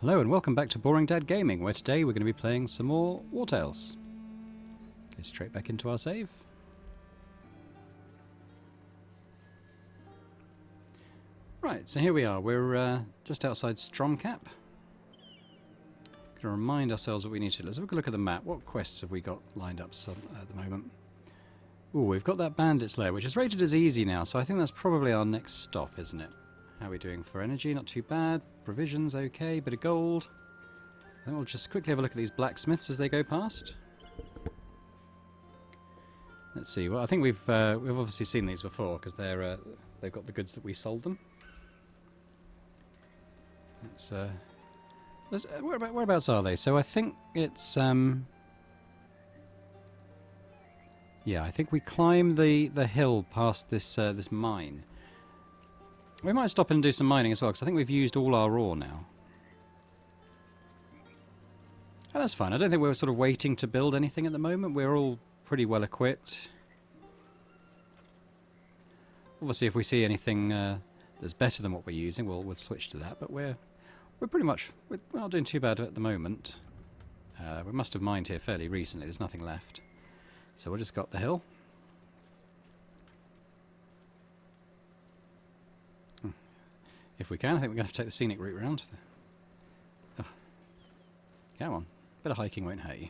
Hello and welcome back to Boring Dad Gaming, where today we're going to be playing some more Wartales. Go straight back into our save. Right, so here we are. We're just outside Stromkapp. Going to remind ourselves what we need to do. Let's have a look at the map. What quests have we got lined up at the moment? Ooh, we've got that Bandit's lair, which is rated as easy now, so I think that's probably our next stop, isn't it? How are we doing for energy? Not too bad. Provisions, okay. Bit of gold. I think we'll just quickly have a look at these blacksmiths as they go past. Let's see. Well, I think we've obviously seen these before because they've got the goods that we sold them. Whereabouts are they? So I think it's yeah, I think we climb the hill past this this mine. We might stop and do some mining as well, because I think we've used all our ore now. Oh, that's fine. I don't think we're sort of waiting to build anything at the moment. We're all pretty well equipped. Obviously, if we see anything that's better than what we're using, we'll switch to that. But we're pretty much we're not doing too bad at the moment. We must have mined here fairly recently. There's nothing left, so we'll just go up the hill. If we can, I think we're going to have to take the scenic route round. Oh. Come on. Bit of hiking won't hurt you.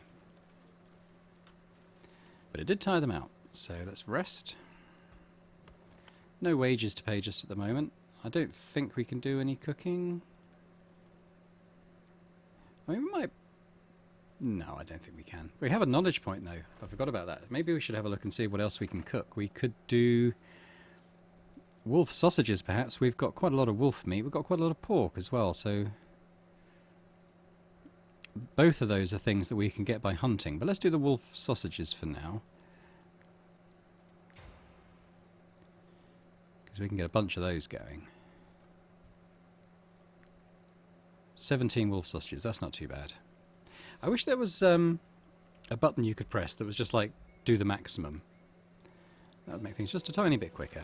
But it did tire them out, so let's rest. No wages to pay just at the moment. I don't think we can do any cooking. I mean, we might... No, I don't think we can. We have a knowledge point, though. I forgot about that. Maybe we should have a look and see what else we can cook. We could do... wolf sausages, perhaps. We've got quite a lot of wolf meat. We've got quite a lot of pork as well, so... both of those are things that we can get by hunting. But let's do the wolf sausages for now. Because we can get a bunch of those going. 17 wolf sausages. That's not too bad. I wish there was a button you could press that was just like, do the maximum. That would make things just a tiny bit quicker.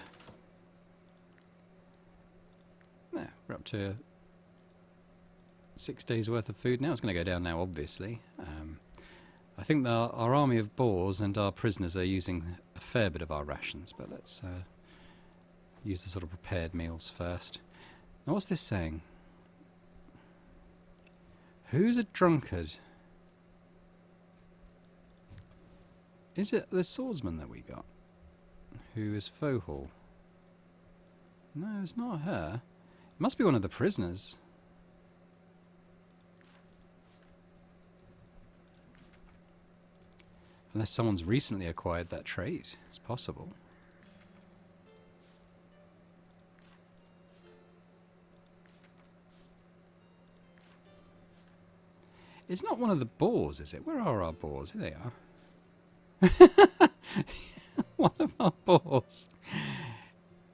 There, we're up to 6 days worth of food now. It's going to go down now, obviously. I think our army of boars and our prisoners are using a fair bit of our rations, but let's use the sort of prepared meals first. Now, what's this saying? Who's a drunkard? Is it the swordsman that we got? Who is Fohal? No, it's not her. It must be one of the prisoners. Unless someone's recently acquired that trait. It's possible. It's not one of the boars, is it? Where are our boars? Here they are. One of our boars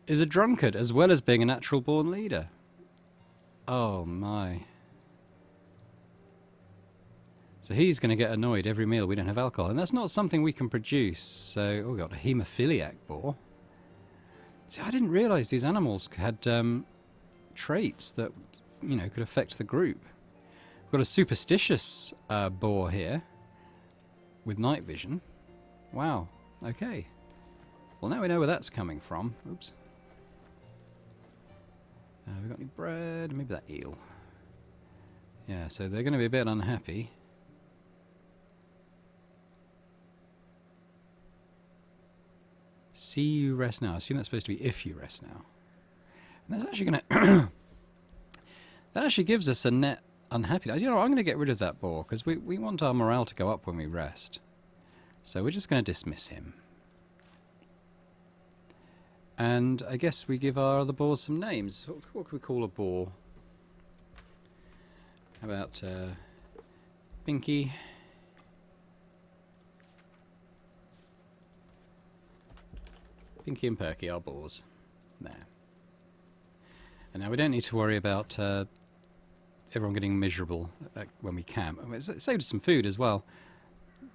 is a drunkard as well as being a natural born leader. Oh my. So he's going to get annoyed every meal we don't have alcohol, and that's not something we can produce. So, oh, we've got a haemophiliac boar. See, I didn't realise these animals had traits that, you know, could affect the group. We've got a superstitious boar here with night vision. Wow, okay. Well, now we know where that's coming from. Oops. We got any bread? Maybe that eel. Yeah, so they're going to be a bit unhappy. See you rest now. I assume that's supposed to be if you rest now. And that's actually going to... that actually gives us a net unhappy. You know what, I'm going to get rid of that boar, because we want our morale to go up when we rest. So we're just going to dismiss him. And I guess we give our other boars some names. What can we call a boar? How about Pinky? Pinky and Perky are boars. There. And now we don't need to worry about everyone getting miserable when we camp. I mean, it saved us some food as well.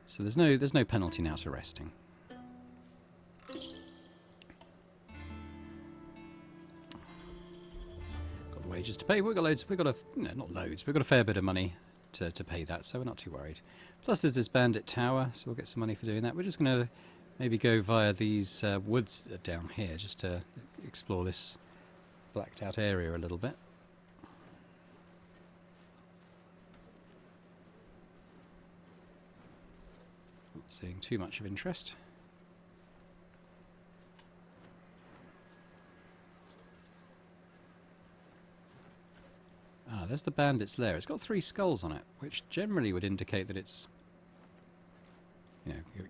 So there's no penalty now to resting. Got wages to pay. We've got loads. We've got not loads. We've got a fair bit of money to pay that, so we're not too worried. Plus, there's this bandit tower, so we'll get some money for doing that. We're just going to maybe go via these woods down here, just to explore this blacked out area a little bit. Not seeing too much of interest. Ah, there's the bandit's lair. It's got 3 skulls on it, which generally would indicate that it's,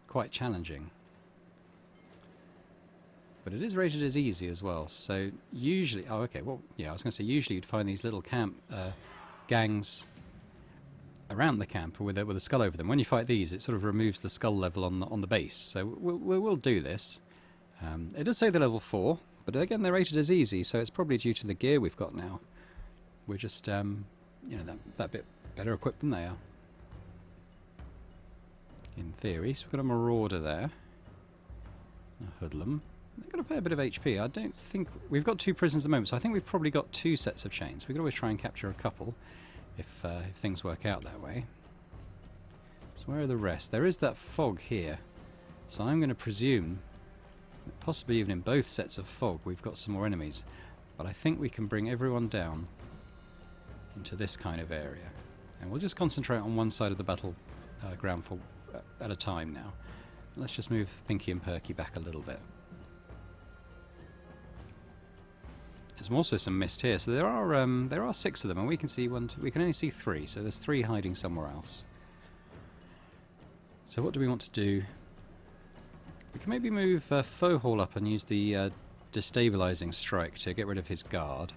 quite challenging. But it is rated as easy as well, so usually... Oh, okay, well, yeah, I was going to say, usually you'd find these little gangs around the camp with a skull over them. When you fight these, it sort of removes the skull level on the base, so we'll do this. It does say they're level 4, but again, they're rated as easy, so it's probably due to the gear we've got now. We're just, that bit better equipped than they are. In theory. So we've got a marauder there. A hoodlum. They've got a fair bit of HP. I don't think... We've got 2 prisoners at the moment, so I think we've probably got 2 sets of chains. We could always try and capture a couple if things work out that way. So where are the rest? There is that fog here. So I'm going to presume, that possibly even in both sets of fog, we've got some more enemies. But I think we can bring everyone down into this kind of area, and we'll just concentrate on one side of the battle ground for at a time now. Let's just move Pinky and Perky back a little bit. There's also some mist here, so there are 6 of them, and we can see we can only see 3, so there's 3 hiding somewhere else. So what do we want to do? We can maybe move Fohall up and use the destabilizing strike to get rid of his guard.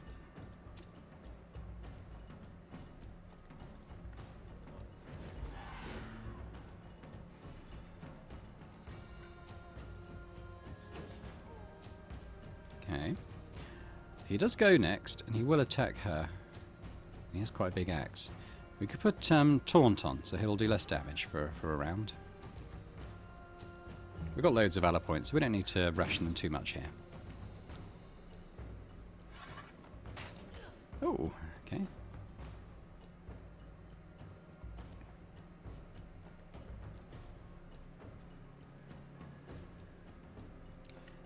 Okay. He does go next, and he will attack her. He has quite a big axe. We could put Taunt on, so he'll do less damage for a round. We've got loads of valor points, so we don't need to ration them too much here. Oh, okay.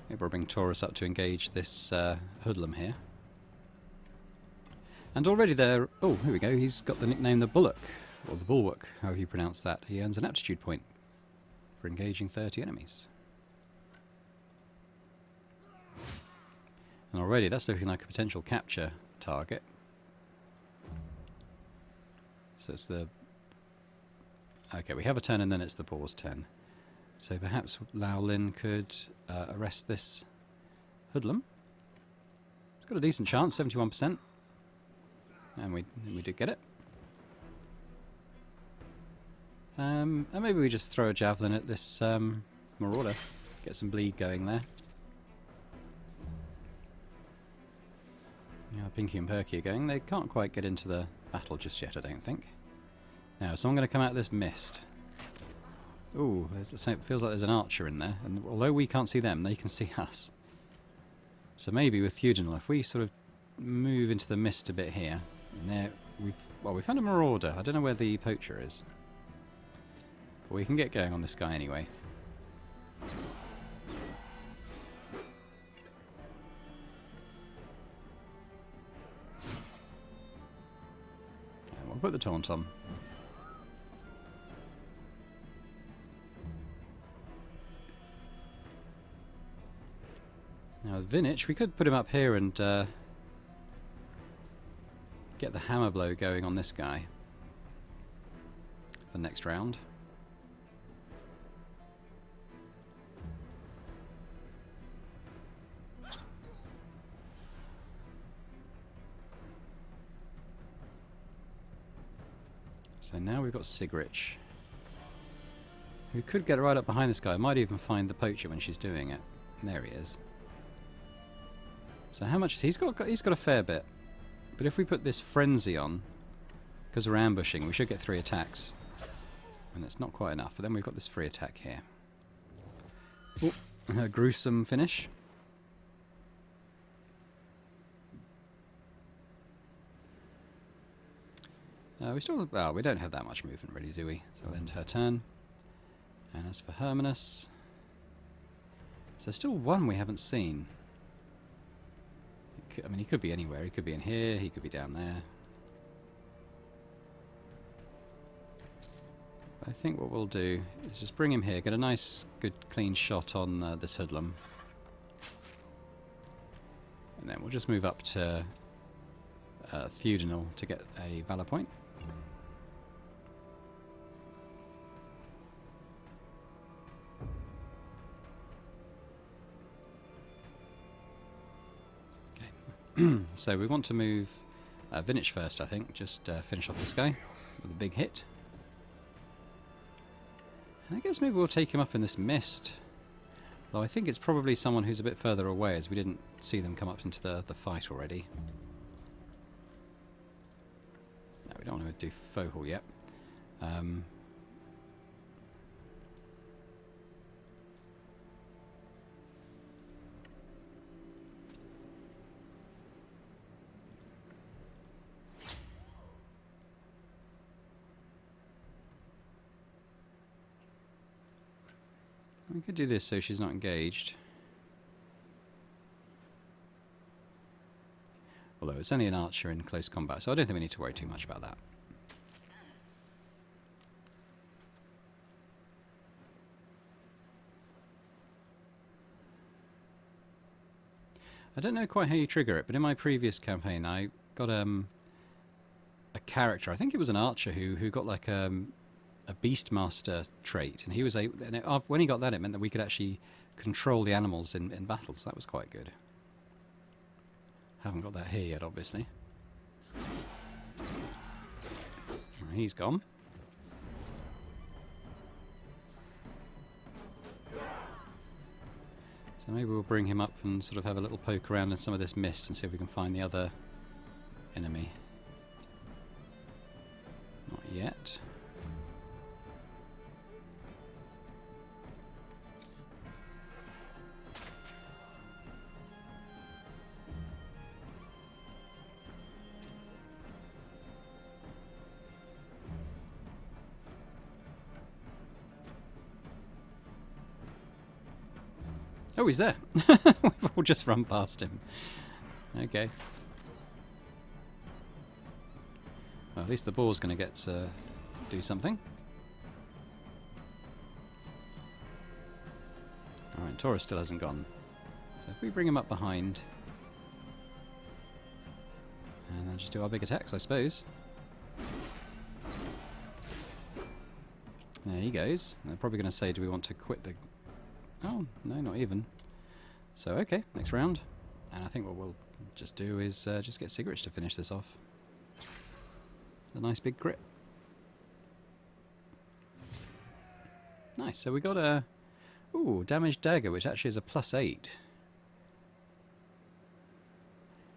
Maybe we'll bring Taurus up to engage this hoodlum here. And already there... Oh, here we go. He's got the nickname the Bullock, or the Bulwark, however you pronounce that. He earns an aptitude point for engaging 30 enemies. And already that's looking like a potential capture target. So it's the... Okay, we have a turn and then it's the Boar's turn. So perhaps Lao Lin could arrest this hoodlum. It's got a decent chance, 71%. And we did get it. And maybe we just throw a javelin at this marauder. Get some bleed going there. Yeah, Pinky and Perky are going. They can't quite get into the battle just yet, I don't think. Now, is someone going to come out of this mist? Ooh, it feels like there's an archer in there, and although we can't see them, they can see us. So maybe with Theudinal, if we sort of move into the mist a bit here, and there we found a marauder. I don't know where the poacher is. But we can get going on this guy anyway. And we'll put the taunt on. Now with Vinic, we could put him up here and get the hammer blow going on this guy for next round. So now we've got Sigrich, who could get right up behind this guy. Might even find the poacher when she's doing it. And there he is. So how much... He's got a fair bit. But if we put this frenzy on, because we're ambushing, we should get 3 attacks. And it's not quite enough, but then we've got this free attack here. Oh, a gruesome finish. we don't have that much movement really, do we? So we'll end her turn. And as for Hermanus, so still one we haven't seen. I mean, he could be anywhere. He could be in here. He could be down there. I think what we'll do is just bring him here, get a nice, good, clean shot on this hoodlum. And then we'll just move up to Theudinal to get a valor point. Okay. So we want to move Vinic first, I think. Just finish off this guy with a big hit. I guess maybe we'll take him up in this mist. Though I think it's probably someone who's a bit further away, as we didn't see them come up into the fight already. No, we don't want to do Fohul yet. We could do this so she's not engaged. Although it's only an archer in close combat, so I don't think we need to worry too much about that. I don't know quite how you trigger it, but in my previous campaign I got a character, I think it was an archer, who got like a Beastmaster trait, and he was when he got that, it meant that we could actually control the animals in battles. That was quite good. Haven't got that here yet, obviously. He's gone. So maybe we'll bring him up and sort of have a little poke around in some of this mist and see if we can find the other enemy. Not yet. Oh, he's there. We'll just run past him. Okay. Well, at least the boar's going to get to do something. Alright, Taurus still hasn't gone. So if we bring him up behind, and then just do our big attacks, I suppose. There he goes. They're probably going to say, do we want to quit the... Oh, no, not even. So, okay, next round. And I think what we'll just do is just get Sigurich to finish this off. A nice big crit. Nice, so we got a... Ooh, damaged dagger, which actually is a +8.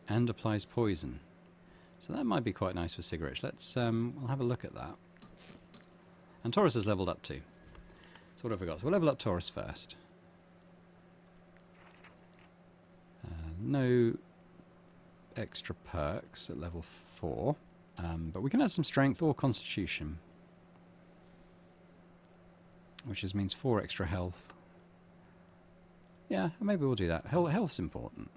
And applies poison. So that might be quite nice for Sigurich. Let's, we'll have a look at that. And Taurus has leveled up too. So what have we got? So we'll level up Taurus first. No extra perks at level 4, but we can add some strength or constitution, which means 4 extra health. Yeah, maybe we'll do that. Health's important.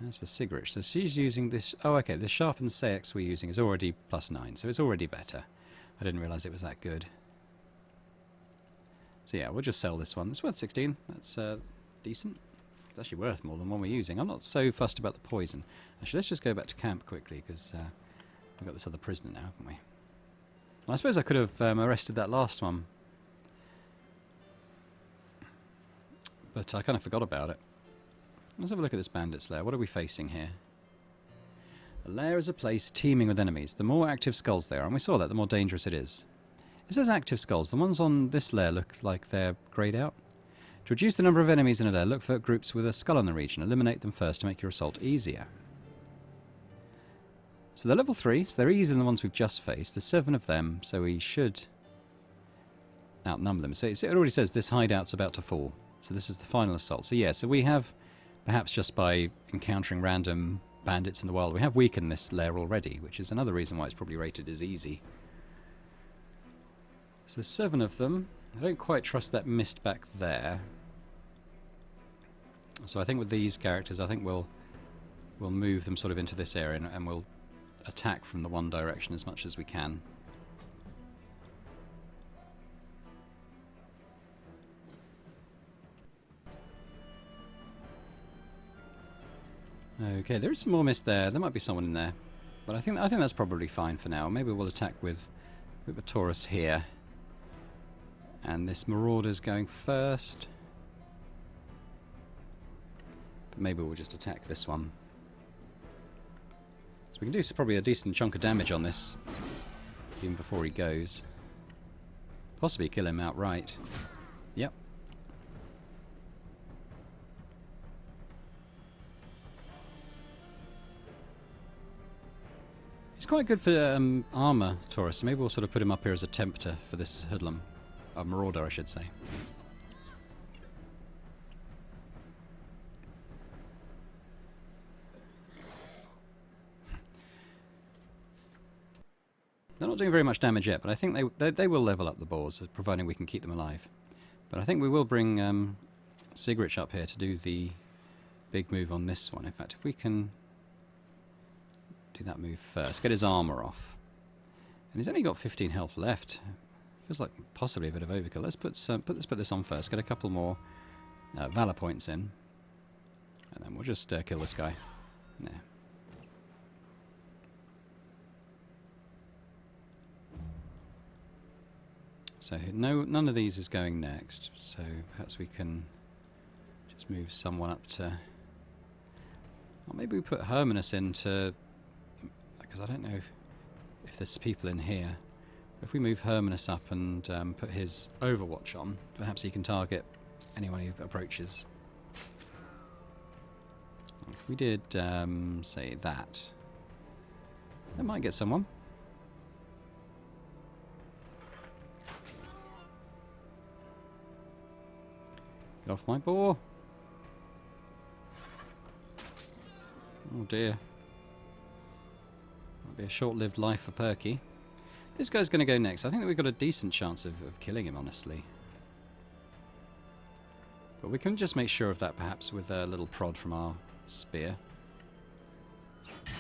As for Sigurich, so she's using this... Oh, okay, the sharpened Saix we're using is already +9, so it's already better. I didn't realise it was that good. So yeah, we'll just sell this one. It's worth 16. That's decent. It's actually worth more than one we're using. I'm not so fussed about the poison. Actually, let's just go back to camp quickly, because we've got this other prisoner now, haven't we? Well, I suppose I could have arrested that last one. But I kind of forgot about it. Let's have a look at this bandit's lair. What are we facing here? A lair is a place teeming with enemies. The more active skulls there are, and we saw that, the more dangerous it is. It says active skulls. The ones on this lair look like they're greyed out. To reduce the number of enemies in a lair, look for groups with a skull in the region. Eliminate them first to make your assault easier. So they're level 3, so they're easier than the ones we've just faced. There's 7 of them, so we should outnumber them. So it already says this hideout's about to fall. So this is the final assault. So yeah, so we have, perhaps just by encountering random bandits in the wild. We have weakened this lair already, which is another reason why it's probably rated as easy. So there's 7 of them. I don't quite trust that mist back there. So I think with these characters, I think we'll move them sort of into this area, and we'll attack from the one direction as much as we can. Okay, there is some more mist there. There might be someone in there, but I think that's probably fine for now. Maybe we'll attack with the Taurus here, and this Marauder's going first. But maybe we'll just attack this one. So we can do probably a decent chunk of damage on this, even before he goes. Possibly kill him outright. Yep. He's quite good for armour, Taurus, so maybe we'll sort of put him up here as a tempter for this hoodlum. Marauder, I should say. They're not doing very much damage yet, but I think they will level up the boars, providing we can keep them alive. But I think we will bring Sigrich up here to do the big move on this one. In fact, if we can do that move first, get his armour off. And he's only got 15 health left. Feels like possibly a bit of overkill. Let's put this on first, get a couple more Valor points in, and then we'll just kill this guy. Yeah. So none of these is going next, so perhaps we can just move someone up to... Or maybe we put Hermanus into... Because I don't know if there's people in here. If we move Hermanus up and put his Overwatch on, perhaps he can target anyone who approaches. If we did, say that might get someone. Get off my boar. Oh dear. Might be a short-lived life for Perky. This guy's going to go next. I think that we've got a decent chance of killing him, honestly. But we can just make sure of that, perhaps, with a little prod from our spear.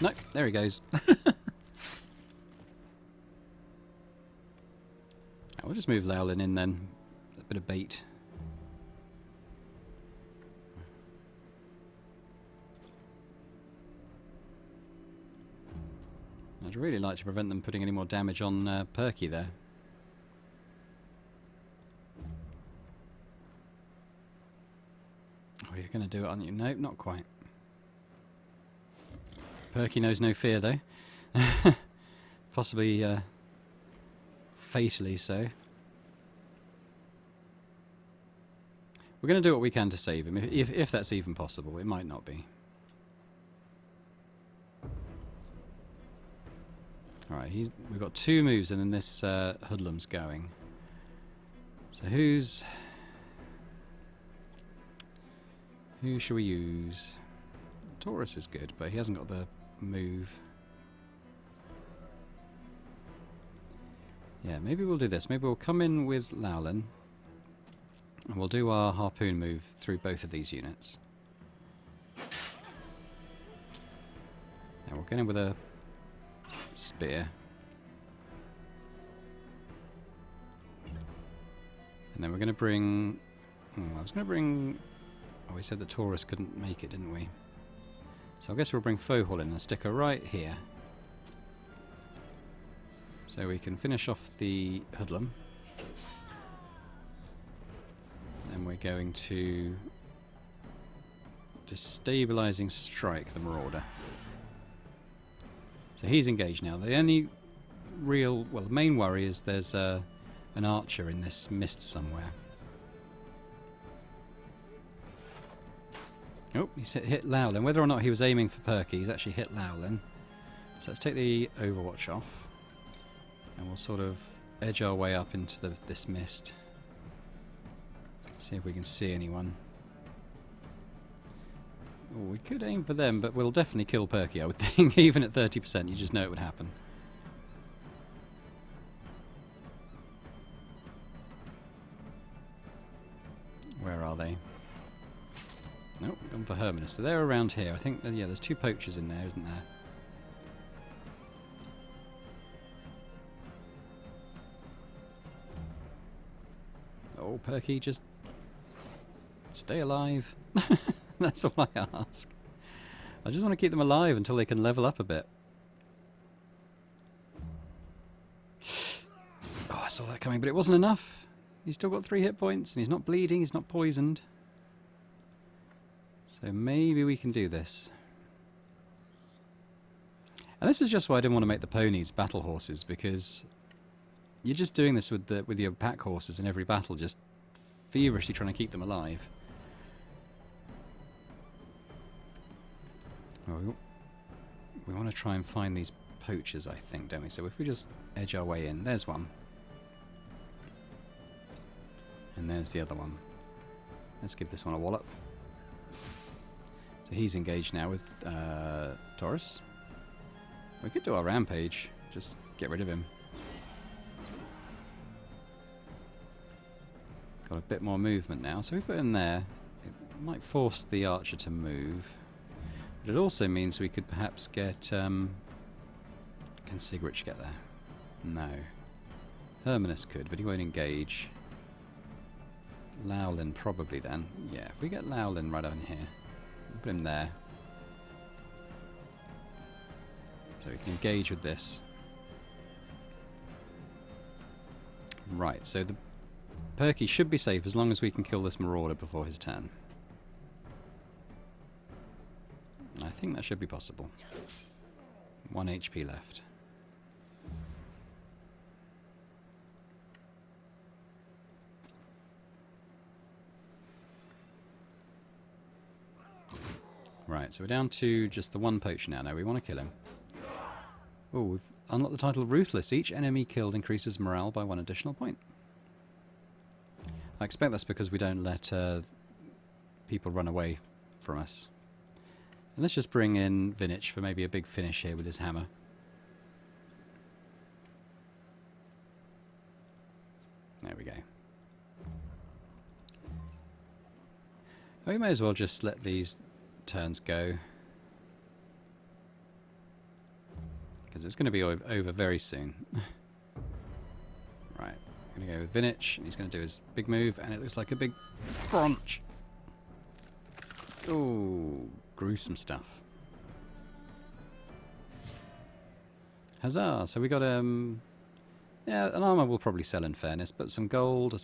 Nope, there he goes. We'll just move Laolin in then. A bit of bait. I'd really like to prevent them putting any more damage on Perky there. Oh, you're going to do it, aren't you? Nope, not quite. Perky knows no fear, though. Possibly fatally so. We're going to do what we can to save him, if that's even possible. It might not be. Alright, we've got 2 moves and then this hoodlum's going. So who shall we use? Taurus is good, but he hasn't got the move. Yeah, maybe we'll do this. Maybe we'll come in with Laolin and we'll do our harpoon move through both of these units. Now we'll get in with a spear. And then we're going to bring... I was going to bring... Oh, we said the Taurus couldn't make it, didn't we? So I guess we'll bring Fohol in and stick her right here. So we can finish off the hoodlum. Then we're going to... Destabilizing strike the Marauder. So he's engaged now. The only real... Well, the main worry is there's an archer in this mist somewhere. Oh, he's hit Laolin. Whether or not he was aiming for Perky, he's actually hit Laolin. So let's take the Overwatch off. And we'll sort of edge our way up into this mist. See if we can see anyone. Oh, we could aim for them, but we'll definitely kill Perky, I would think. Even at 30%, you just know it would happen. Where are they? Nope, gone for Herminus. So they're around here. I think, yeah, there's 2 poachers in there, isn't there? Oh, Perky, just stay alive. That's all I ask. I just want to keep them alive until they can level up a bit. Oh, I saw that coming, but it wasn't enough. He's still got 3 hit points, and he's not bleeding, he's not poisoned. So maybe we can do this. And this is just why I didn't want to make the ponies battle horses, because you're just doing this with your pack horses in every battle, just feverishly trying to keep them alive. Oh, we want to try and find these poachers, I think, don't we? So if we just edge our way in, there's one. And there's the other one. Let's give this one a wallop. So he's engaged now with Taurus. We could do our rampage, just get rid of him. Got a bit more movement now, so we put him there. It might force the archer to move. But it also means we could perhaps get... can Sigrich get there? No. Herminus could, but he won't engage. Laulin probably then. Yeah, if we get Laulin right on here. We'll put him there. So we can engage with this. Right, so the Perky should be safe as long as we can kill this Marauder before his turn. I think that should be possible. 1 HP left. Right, so we're down to just the 1 poacher now. Now we want to kill him. Oh, we've unlocked the title Ruthless. Each enemy killed increases morale by 1 additional point. I expect that's because we don't let people run away from us. And let's just bring in Vinic for maybe a big finish here with his hammer. There we go. We may as well just let these turns go, because it's going to be over very soon. Right, I'm going to go with Vinic, and he's going to do his big move, and it looks like a big crunch. Ooh, gruesome stuff. Huzzah! So we got yeah, an armor we'll probably sell in fairness, but some gold,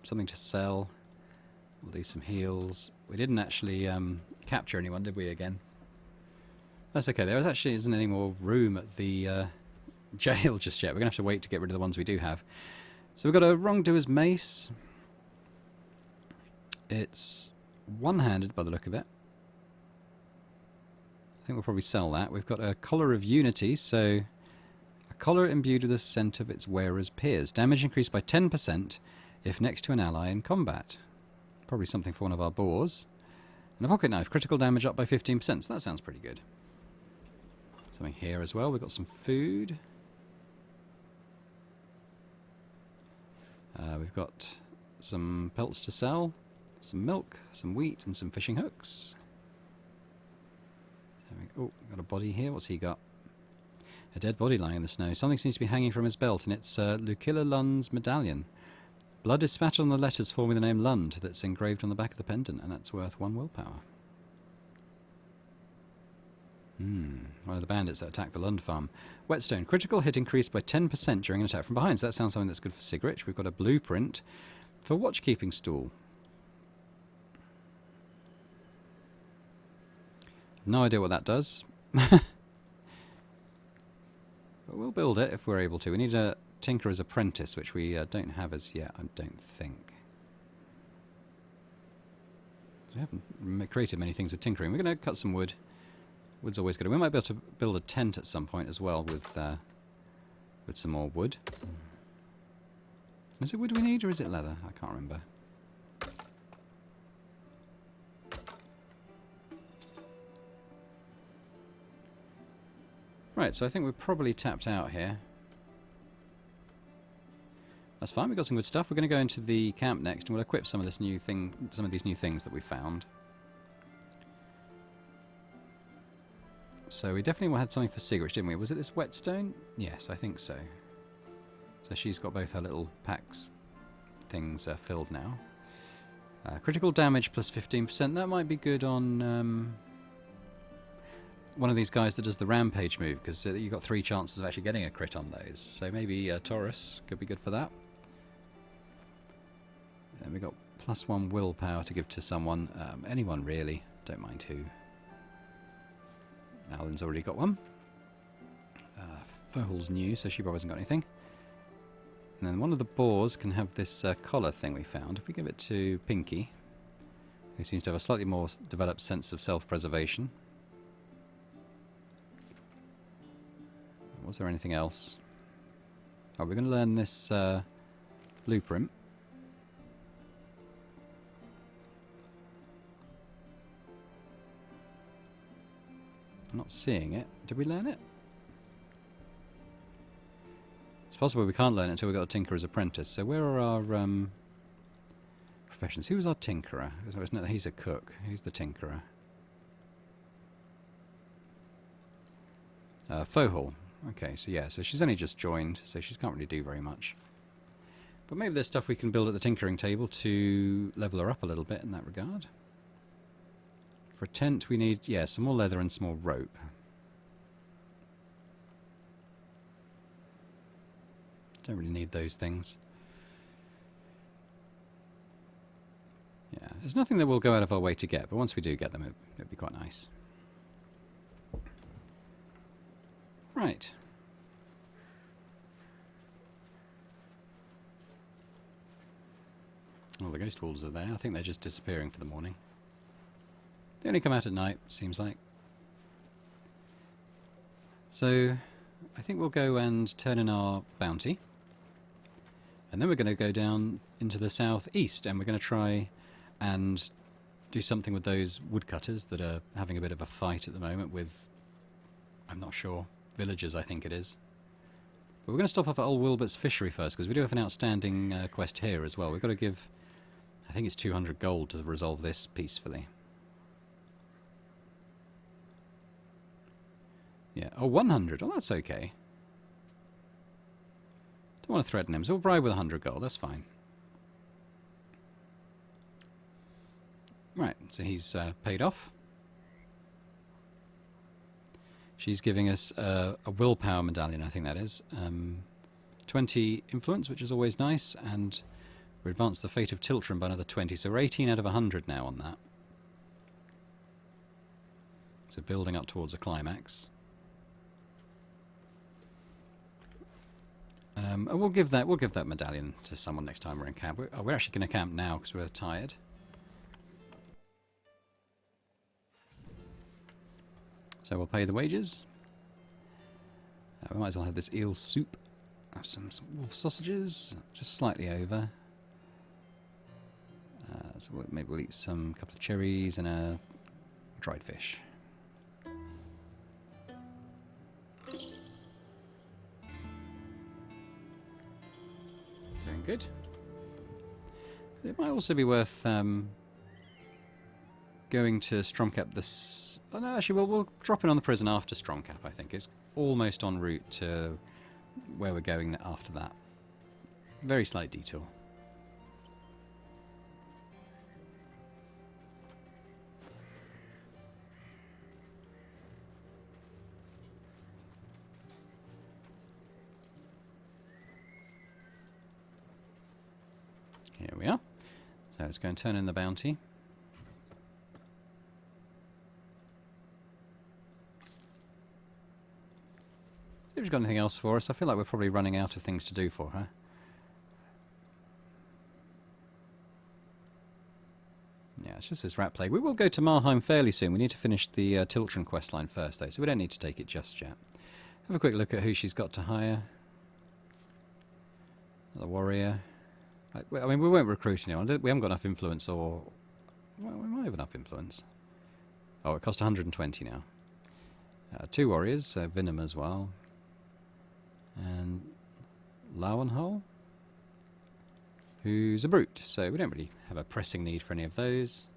something to sell. We'll do some heals. We didn't actually capture anyone, did we, again? That's okay. There actually isn't any more room at the jail just yet. We're going to have to wait to get rid of the ones we do have. So we've got a wrongdoer's mace. It's one-handed by the look of it. I think we'll probably sell that. We've got a collar of unity, so a collar imbued with the scent of its wearer's peers. Damage increased by 10% if next to an ally in combat. Probably something for one of our boars. And a pocket knife, critical damage up by 15%, so that sounds pretty good. Something here as well. We've got some food. We've got some pelts to sell, some milk, some wheat, and some fishing hooks. Oh, got a body here. What's he got? A dead body lying in the snow. Something seems to be hanging from his belt, and it's Lucilla Lund's medallion. Blood is spattered on the letters forming the name Lund that's engraved on the back of the pendant, and that's worth 1 willpower. One of the bandits that attacked the Lund farm. Whetstone. Critical hit increased by 10% during an attack from behind. So that sounds something that's good for Sigrich. We've got a blueprint for watchkeeping stool. No idea what that does. But we'll build it if we're able to. We need a Tinkerer's Apprentice, which we don't have as yet, I don't think. We haven't created many things with tinkering. We're going to cut some wood. Wood's always good. We might be able to build a tent at some point as well with some more wood. Is it wood we need, or is it leather? I can't remember. Right, so I think we're probably tapped out here. That's fine, we've got some good stuff. We're going to go into the camp next and we'll equip some of this new thing, some of these new things that we found. So we definitely had something for Sigrid, didn't we? Was it this whetstone? Yes, I think so. So she's got both her little packs things filled now. Critical damage plus 15%. That might be good on one of these guys that does the rampage move, because you've got 3 chances of actually getting a crit on those. So maybe Taurus could be good for that. Then we've got +1 willpower to give to someone. Anyone really. Don't mind who. Alan's already got one. Fohal's new, so she probably hasn't got anything. And then one of the boars can have this collar thing we found. If we give it to Pinky, who seems to have a slightly more developed sense of self-preservation. Was there anything else? Oh, we're going to learn this blueprint. I'm not seeing it. Did we learn it? It's possible we can't learn it until we've got a Tinkerer's Apprentice. So where are our professions? Who's our Tinkerer? He's a cook. Who's the Tinkerer? Fohal. Okay, so yeah, so she's only just joined, so she can't really do very much. But maybe there's stuff we can build at the tinkering table to level her up a little bit in that regard. For a tent we need, yeah, some more leather and some more rope. Don't really need those things. Yeah, there's nothing that we'll go out of our way to get, but once we do get them, it'd be quite nice. Right. Oh, the ghost wolves are there. I think they're just disappearing for the morning. They only come out at night, seems like. So, I think we'll go and turn in our bounty. And then we're going to go down into the southeast, and we're going to try and do something with those woodcutters that are having a bit of a fight at the moment with, I'm not sure, villagers, I think it is. But we're going to stop off at Old Wilbert's fishery first, because we do have an outstanding quest here as well. We've got to give, I think it's 200 gold to resolve this peacefully. Yeah, oh, 100. Oh, that's okay. Don't want to threaten him, so we'll bribe with 100 gold. That's fine. Right, so he's paid off. She's giving us a willpower medallion, I think that is. 20 influence, which is always nice, and we advanced the fate of Tiltren by another 20, so we're 18 out of 100 now on that. So building up towards a climax. We'll give that medallion to someone next time we're in camp. We're actually going to camp now because we're tired. So we'll pay the wages. We might as well have this eel soup. Have some wolf sausages, just slightly over. So maybe we'll eat some couple of cherries and a dried fish. Doing good. But it might also be worth going to Stromkapp this... Oh no, actually we'll drop in on the prison after Stromkapp, I think. It's almost en route to where we're going after that. Very slight detour. Here we are. So let's go and turn in the bounty. See if she's got anything else for us. I feel like we're probably running out of things to do for her. Yeah, it's just this rat plague. We will go to Marheim fairly soon. We need to finish the Tiltren questline first, though, so we don't need to take it just yet. Have a quick look at who she's got to hire. The warrior. I mean, we won't recruit anyone. We haven't got enough influence, or... Well, we might have enough influence. Oh, it cost 120 now. 2 warriors, Vinic as well. And Lowenhull, who's a brute, so we don't really have a pressing need for any of those.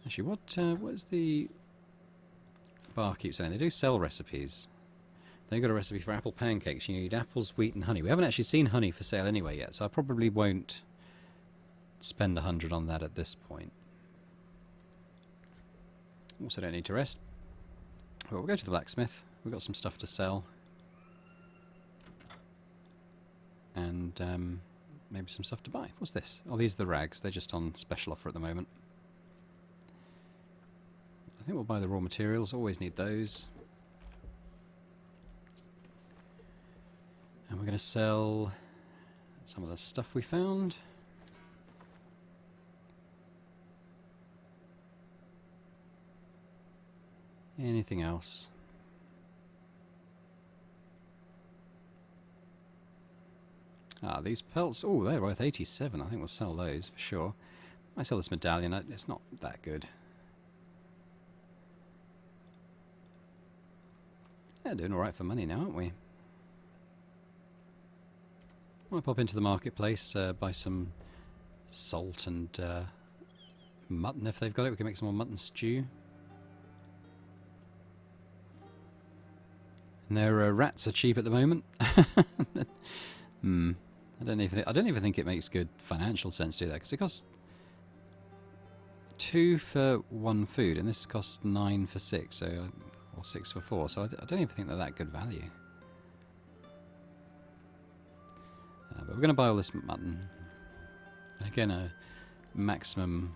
Actually, what is the barkeep saying? They do sell recipes. They've got a recipe for apple pancakes. You need apples, wheat and honey. We haven't actually seen honey for sale anyway yet, so I probably won't spend 100 on that at this point. Also don't need to rest. Well, we'll go to the blacksmith. We've got some stuff to sell. And maybe some stuff to buy. What's this? Oh, these are the rags. They're just on special offer at the moment. I think we'll buy the raw materials. Always need those. And we're going to sell some of the stuff we found. Anything else? Ah, these pelts. Oh, they're worth 87. I think we'll sell those for sure. I sell this medallion. It's not that good. Yeah, doing alright for money now, aren't we? Might pop into the marketplace, buy some salt and mutton if they've got it. We can make some more mutton stew. And their rats are cheap at the moment. I don't even think it makes good financial sense to do that, because it costs 2 for 1 food, and this costs 9 for 6, so or 6 for 4. So I don't even think they're that good value. But we're going to buy all this mutton. And again, a maximum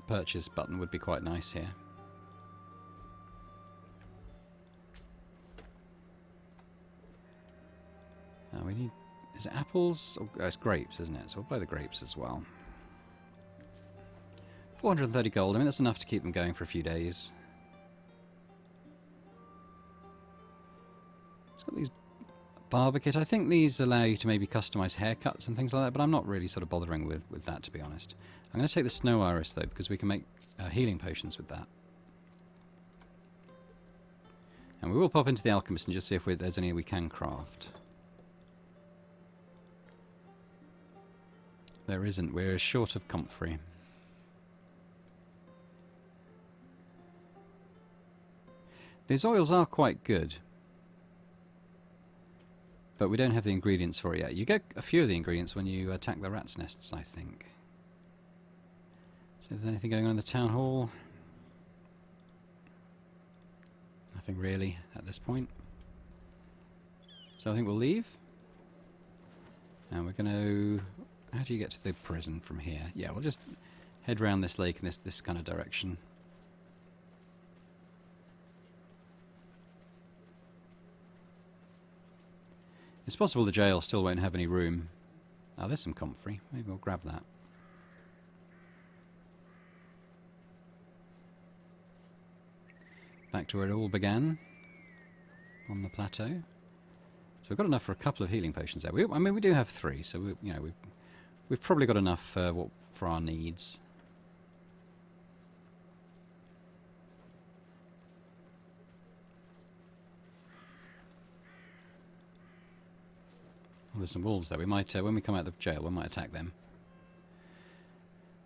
purchase button would be quite nice here. We need... Is it apples? Oh, it's grapes, isn't it? So we'll buy the grapes as well. 430 gold. I mean, that's enough to keep them going for a few days. It's got these barber kit. I think these allow you to maybe customise haircuts and things like that, but I'm not really sort of bothering with that, to be honest. I'm going to take the snow iris, though, because we can make healing potions with that. And we will pop into the alchemist and just see if there's any we can craft. There isn't. We're short of comfrey. These oils are quite good, but we don't have the ingredients for it yet. You get a few of the ingredients when you attack the rat's nests, I think. So is there anything going on in the town hall? Nothing really at this point. So I think we'll leave. And we're going to... How do you get to the prison from here? Yeah, we'll just head round this lake in this kind of direction. It's possible the jail still won't have any room. Oh, there's some comfrey. Maybe we'll grab that. Back to where it all began. On the plateau. So we've got enough for a couple of healing potions there. I mean, we do have 3, so we've probably got enough for our needs. Well, there's some wolves there. We might, when we come out of the jail, we might attack them.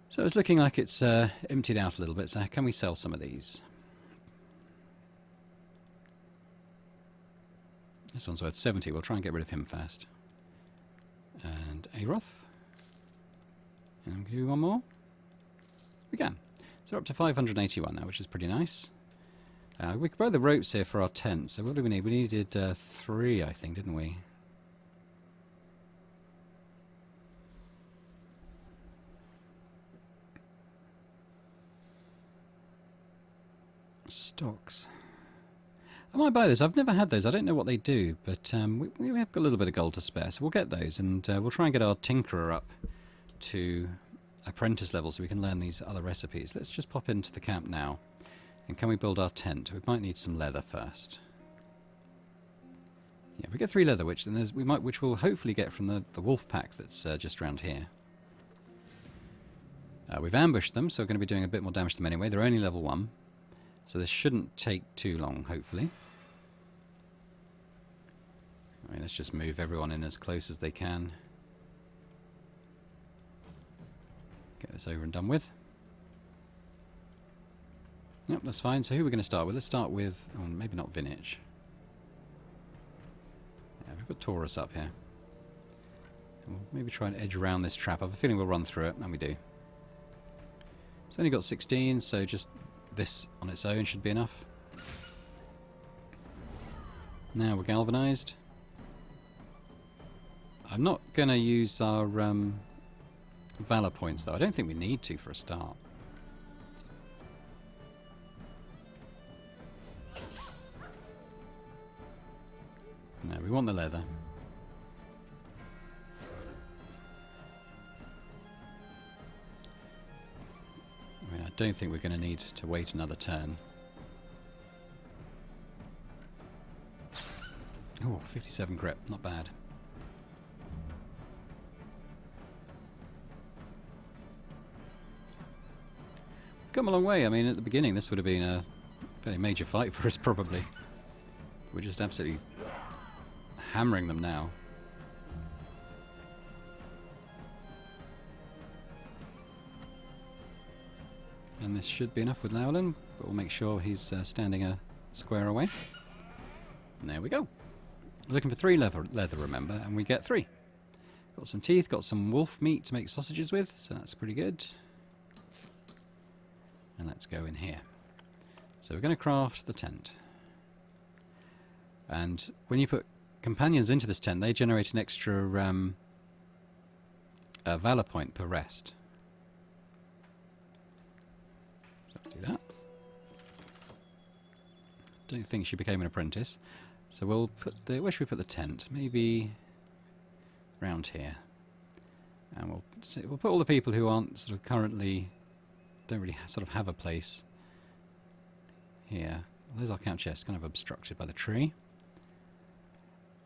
So it's looking like it's emptied out a little bit. So can we sell some of these? This one's worth 70. We'll try and get rid of him first. And Aroth. And we can do one more. We can. So we're up to 581 now, which is pretty nice. We could buy the ropes here for our tent. So what do we need? We needed 3, I think, didn't we? Stocks. I might buy those. I've never had those. I don't know what they do, but we have got a little bit of gold to spare, so we'll get those, and we'll try and get our tinkerer up to apprentice level so we can learn these other recipes. Let's just pop into the camp now. And can we build our tent? We might need some leather first. Yeah, we get 3 leather, which we'll hopefully get from the wolf pack that's just around here. We've ambushed them, so we're going to be doing a bit more damage to them anyway. They're only level 1, so this shouldn't take too long, hopefully. I mean, let's just move everyone in as close as they can. Get this over and done with. Yep, that's fine. So who are we going to start with? Let's start with... oh, maybe not Vinic. Yeah, we've got Taurus up here. And we'll maybe try and edge around this trap. I have a feeling we'll run through it, and we do. It's only got 16, so just this on its own should be enough. Now we're galvanised. I'm not going to use our Valor points, though. I don't think we need to for a start. No, we want the leather. I mean, I don't think we're going to need to wait another turn. Oh, 57 grip, not bad. Come a long way. I mean, at the beginning this would have been a fairly major fight for us, probably. We're just absolutely hammering them now. And this should be enough with Lowland, but we'll make sure he's standing a square away. And there we go. We're looking for 3 leather, remember, and we get 3. Got some teeth, got some wolf meat to make sausages with, so that's pretty good. And let's go in here. So we're going to craft the tent. And when you put companions into this tent, they generate an extra valor point per rest. Let's do that. Don't think she became an apprentice. So we'll put the... where should we put the tent? Maybe round here. And we'll put all the people who aren't sort of currently... don't really sort of have a place here. Well, there's our camp chest, kind of obstructed by the tree.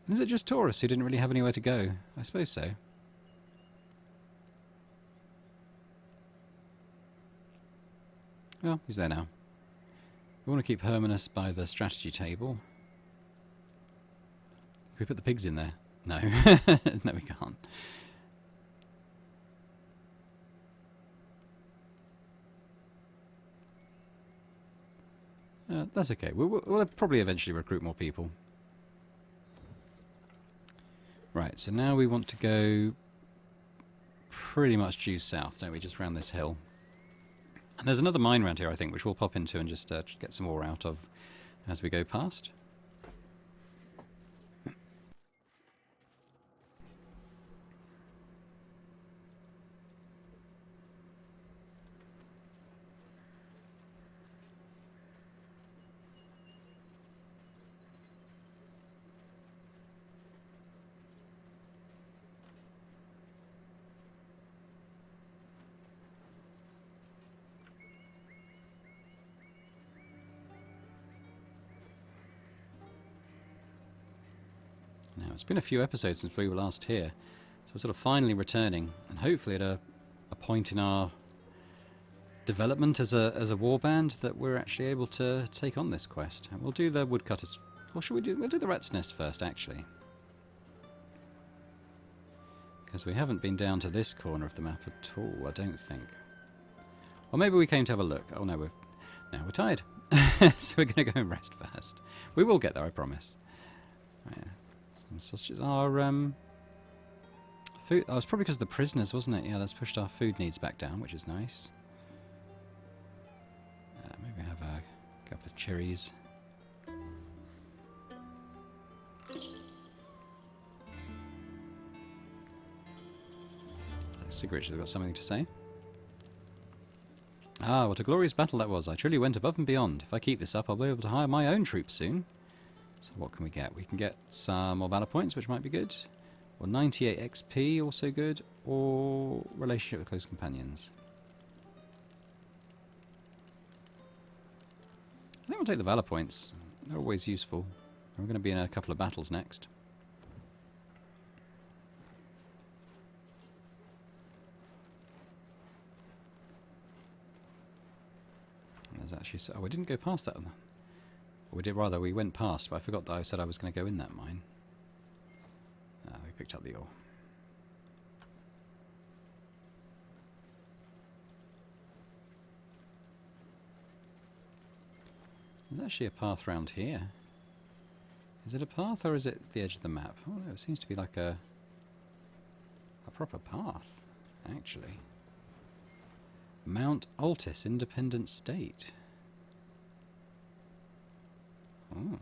And is it just Taurus who didn't really have anywhere to go? I suppose so. Well, he's there now. We want to keep Hermanus by the strategy table. Can we put the pigs in there? No. No, we can't. That's okay. We'll probably eventually recruit more people. Right, so now we want to go pretty much due south, don't we? Just round this hill. And there's another mine around here, I think, which we'll pop into and just get some ore out of as we go past. Now, it's been a few episodes since we were last here, so we're sort of finally returning, and hopefully at a point in our development as a warband that we're actually able to take on this quest. And we'll do the woodcutters, or should we do? We'll do the rat's nest first, actually, because we haven't been down to this corner of the map at all, I don't think. Or maybe we came to have a look. Oh no, we're tired, so we're going to go and rest first. We will get there, I promise. Right. Sausages. Our food. Oh, it's probably because of the prisoners, wasn't it? Yeah, that's pushed our food needs back down, which is nice. Maybe have a couple of cherries. Cigarettes have got something to say. Ah, what a glorious battle that was. I truly went above and beyond. If I keep this up, I'll be able to hire my own troops soon. So what can we get? We can get some more valor points, which might be good. Or 98 XP, also good. Or relationship with close companions. I think we'll take the valor points. They're always useful. We're going to be in a couple of battles next. There's actually... Oh, we didn't go past that one. We did, rather, we went past, but I forgot that I said I was going to go in that mine. We picked up the ore. There's actually a path round here. Is it a path or is it the edge of the map? Oh no, it seems to be like a proper path, actually. Mount Altis Independent State. Oh.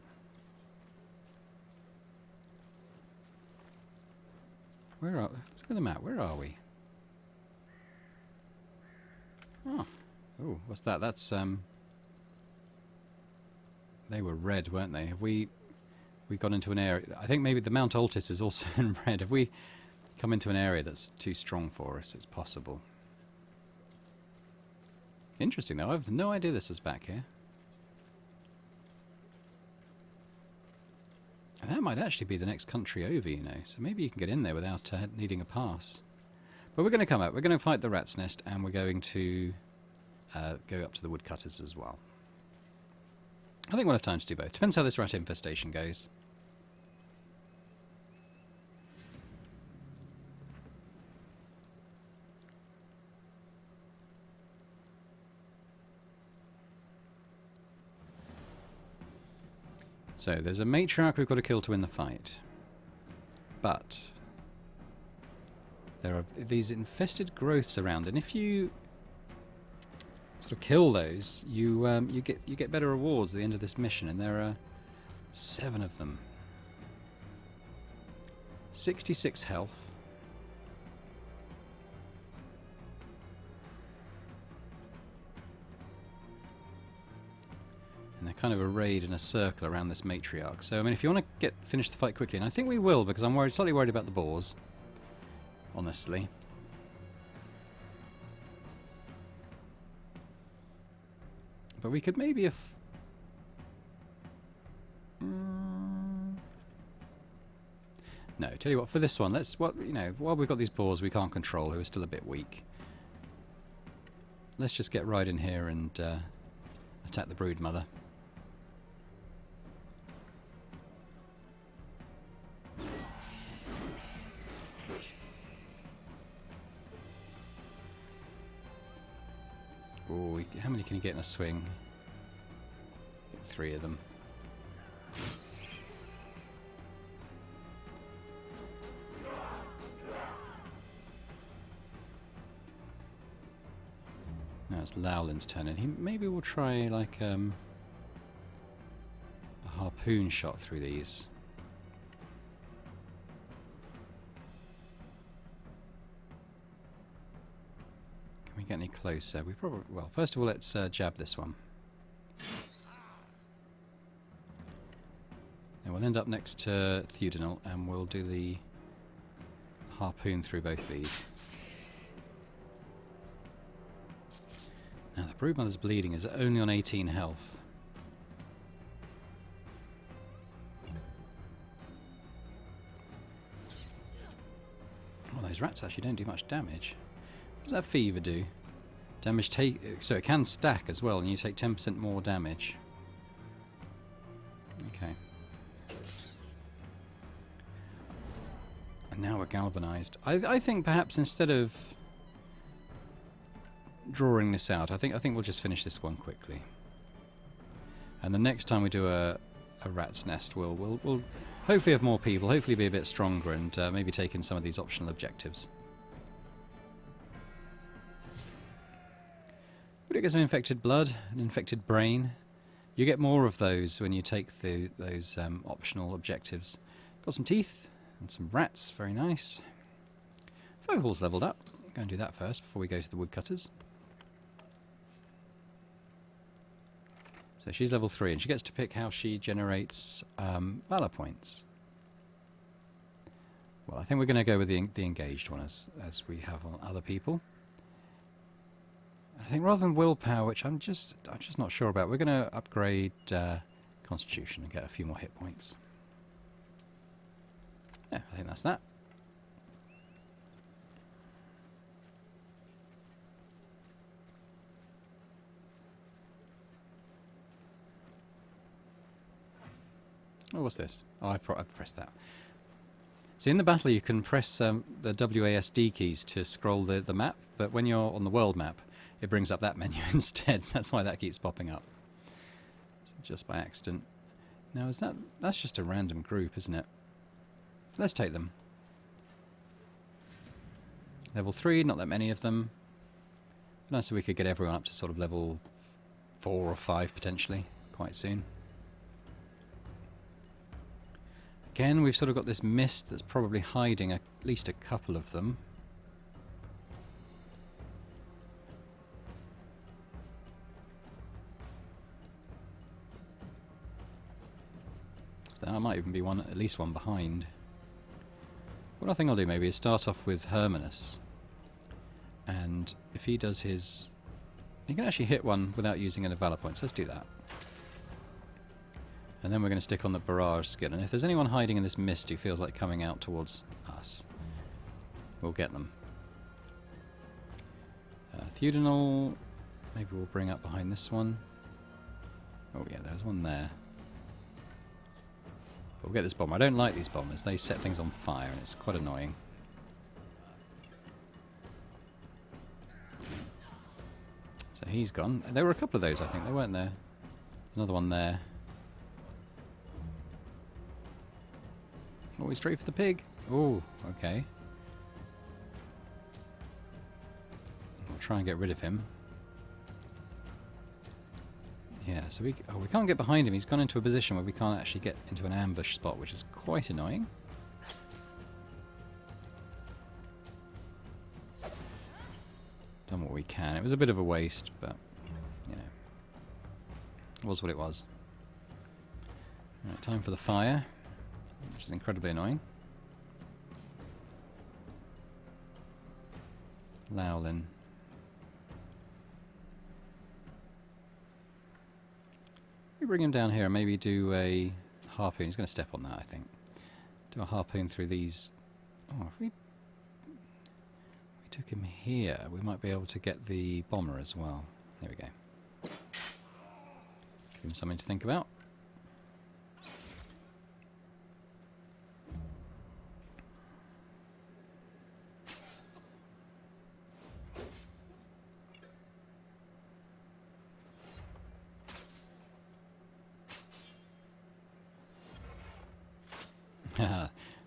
Where are... Look at the map. Where are we? Oh. Oh, what's that? That's, They were red, weren't they? Have we got into an area... I think maybe the Mount Altis is also in red. Have we come into an area that's too strong for us? It's possible. Interesting, though. I have no idea this was back here. And that might actually be the next country over, you know. So maybe you can get in there without needing a pass. But we're going to come out. We're going to fight the rat's nest, and we're going to go up to the woodcutters as well. I think we'll have time to do both. Depends how this rat infestation goes. So, there's a matriarch we've got to kill to win the fight. But there are these infested growths around, and if you sort of kill those, you get better rewards at the end of this mission, and there are 7 of them. 66 health. And they're kind of arrayed in a circle around this matriarch. So, I mean, if you want to finish the fight quickly, and I think we will, because I'm slightly worried about the boars, honestly. But we could maybe No, tell you what, for this one, while we've got these boars we can't control, who are still a bit weak, let's just get right in here and attack the brood mother. Ooh, how many can you get in a swing? Get 3 of them. Now it's Lowland's turn, and maybe we'll try like a harpoon shot through these. Can we get any closer? We probably... Well, first of all, let's jab this one. Then we'll end up next to Theudinal, and we'll do the harpoon through both these. Now, the broodmother's bleeding is only on 18 health. Well, those rats actually don't do much damage. What does that fever do? Damage so it can stack as well, and you take 10% more damage. Okay. And now we're galvanized. I think perhaps instead of drawing this out, I think we'll just finish this one quickly. And the next time we do a rat's nest, we'll hopefully have more people, hopefully be a bit stronger, and maybe take in some of these optional objectives. We do get some infected blood, an infected brain. You get more of those when you take those optional objectives. Got some teeth and some rats, very nice. Vogel's leveled up. Go and do that first before we go to the woodcutters. So she's level 3, and she gets to pick how she generates valor points. Well, I think we're going to go with the engaged one as we have on other people. I think rather than willpower, which I'm just not sure about, we're going to upgrade Constitution and get a few more hit points. Yeah, I think that's that. Oh, what's this? Oh, I've pressed that. So in the battle you can press the WASD keys to scroll the map, but when you're on the world map, it brings up that menu instead, so that's why that keeps popping up. So just by accident. Now, that's just a random group, isn't it? Let's take them. Level 3, not that many of them. Nice if we could get everyone up to sort of level 4 or 5 potentially, quite soon. Again, we've sort of got this mist that's probably hiding at least a couple of them. So there might even be at least one behind. What I think I'll do maybe is start off with Hermanus. And if he does his... You can actually hit one without using any valor points. Let's do that. And then we're going to stick on the barrage skill. And if there's anyone hiding in this mist who feels like coming out towards us, we'll get them. Theudinal, maybe we'll bring up behind this one. Oh yeah, there's one there. But we'll get this bomber. I don't like these bombers. They set things on fire and it's quite annoying. So he's gone. There were a couple of those, I think. They weren't there. There's another one there. Always straight for the pig. Oh, okay. We'll try and get rid of him. Yeah, so we can't get behind him. He's gone into a position where we can't actually get into an ambush spot, which is quite annoying. Done what we can. It was a bit of a waste, but, you know, it was what it was. Right, time for the fire, which is incredibly annoying. Lowlin. We bring him down here and maybe do a harpoon. He's going to step on that, I think. Do a harpoon through these. Oh, if we took him here, we might be able to get the bomber as well. There we go. Give him something to think about.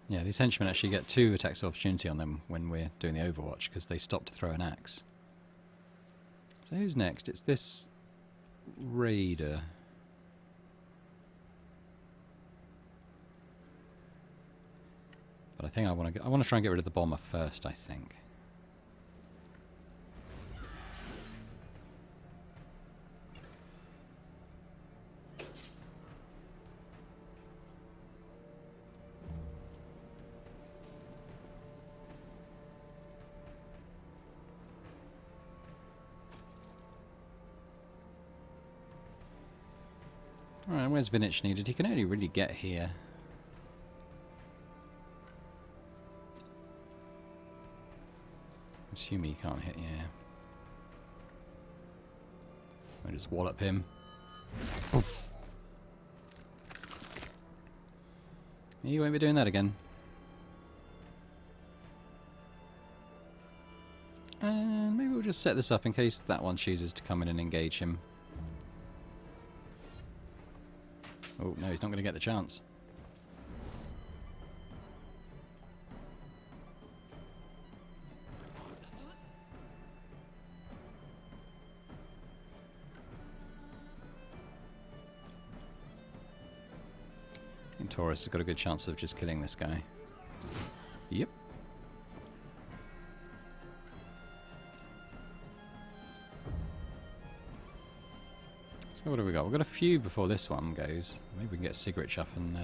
Yeah, these henchmen actually get 2 attacks of opportunity on them when we're doing the Overwatch, because they stop to throw an axe. So who's next? It's this raider. But I think I want to try and get rid of the bomber first, I think. Alright, where's Vinic needed? He can only really get here. Assuming he can't hit, yeah. I'll just wallop him. Oof. You won't be doing that again. And maybe we'll just set this up in case that one chooses to come in and engage him. Oh, no, he's not going to get the chance. I think Taurus has got a good chance of just killing this guy. Yep. So what have we got? We've got a few before this one goes. Maybe we can get Sigrich up and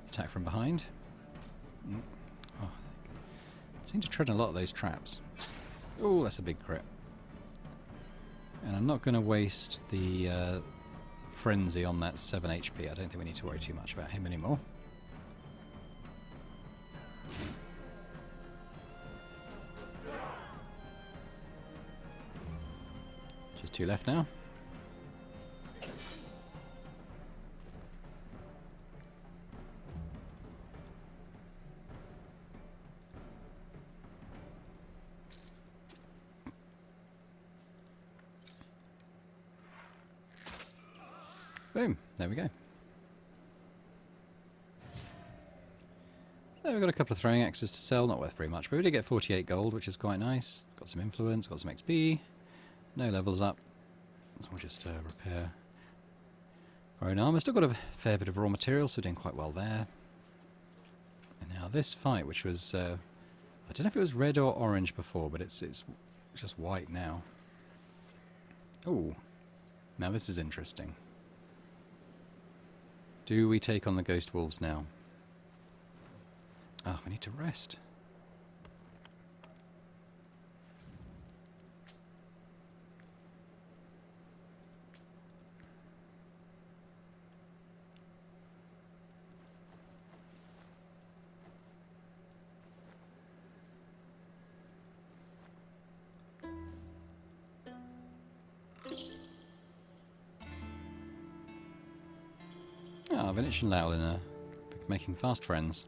attack from behind. Oh, I seem to tread on a lot of those traps. Oh, that's a big crit. And I'm not going to waste the frenzy on that 7 HP. I don't think we need to worry too much about him anymore. Just 2 left now. there we go. So we've got a couple of throwing axes to sell, not worth very much, but we did get 48 gold, which is quite nice. Got some influence, got some XP, no levels up, so we'll just repair our own armour. Still got a fair bit of raw material, so we're doing quite well there. And now this fight, which was, I don't know if it was red or orange before, but it's just white now. Oh, now this is interesting. Do we take on the ghost wolves now? Ah, we need to rest. Ah, Vinic and Lair are making fast friends.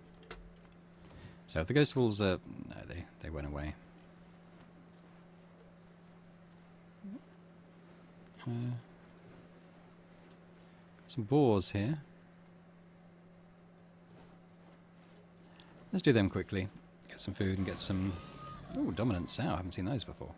So if the ghost wolves are... no, they went away. Some boars here. Let's do them quickly. Get some food and get some... oh, dominant sow. I haven't seen those before.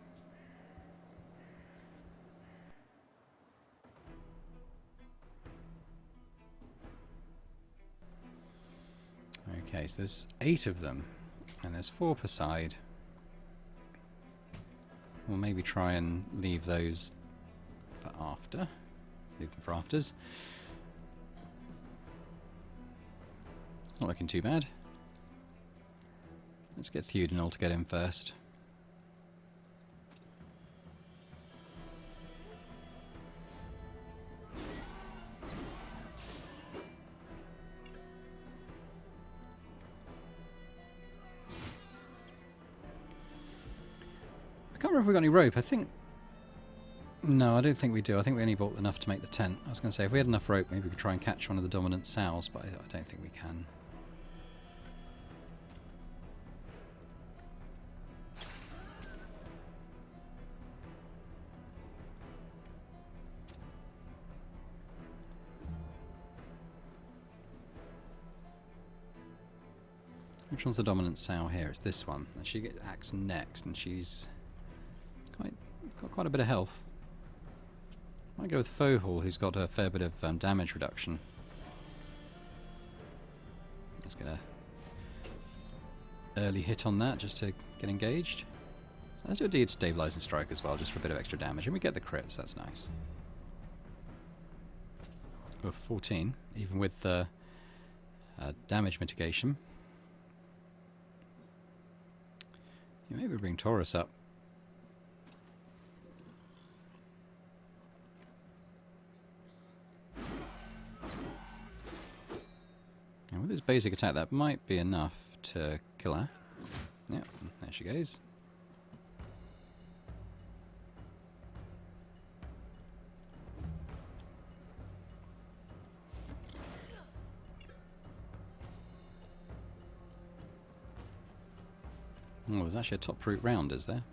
Okay, so there's 8 of them, and there's 4 per side. We'll maybe try and leave those for after. Leave them for afters. Not looking too bad. Let's get Theoden all to get in first. I can't remember if we got any rope. I think... no, I don't think we do. I think we only bought enough to make the tent. I was going to say, if we had enough rope, maybe we could try and catch one of the dominant sows, but I don't think we can. Which one's the dominant sow here? It's this one. And she gets axed next, and she's got quite a bit of health. Might go with Fohul, who's got a fair bit of damage reduction. Let's get a early hit on that just to get engaged. Let's do a deed stabilizing strike as well, just for a bit of extra damage, and we get the crits. That's nice. We're 14, even with the damage mitigation. Yeah, maybe bring Taurus up. And with his basic attack, that might be enough to kill her. Yep, there she goes. Oh, there's actually a top route round, is there?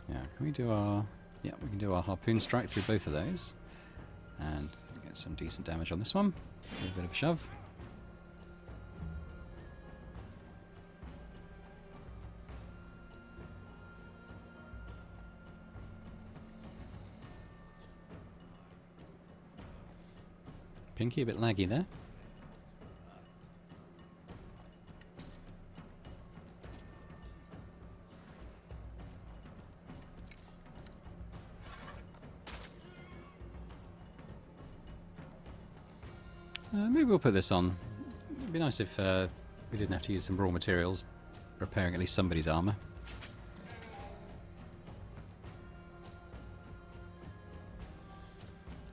Yeah, can we do our... yeah, we can do our harpoon strike through both of those. And get some decent damage on this one. A little bit of a shove. Pinky, a bit laggy there. Maybe we'll put this on. It'd be nice if we didn't have to use some raw materials repairing at least somebody's armour.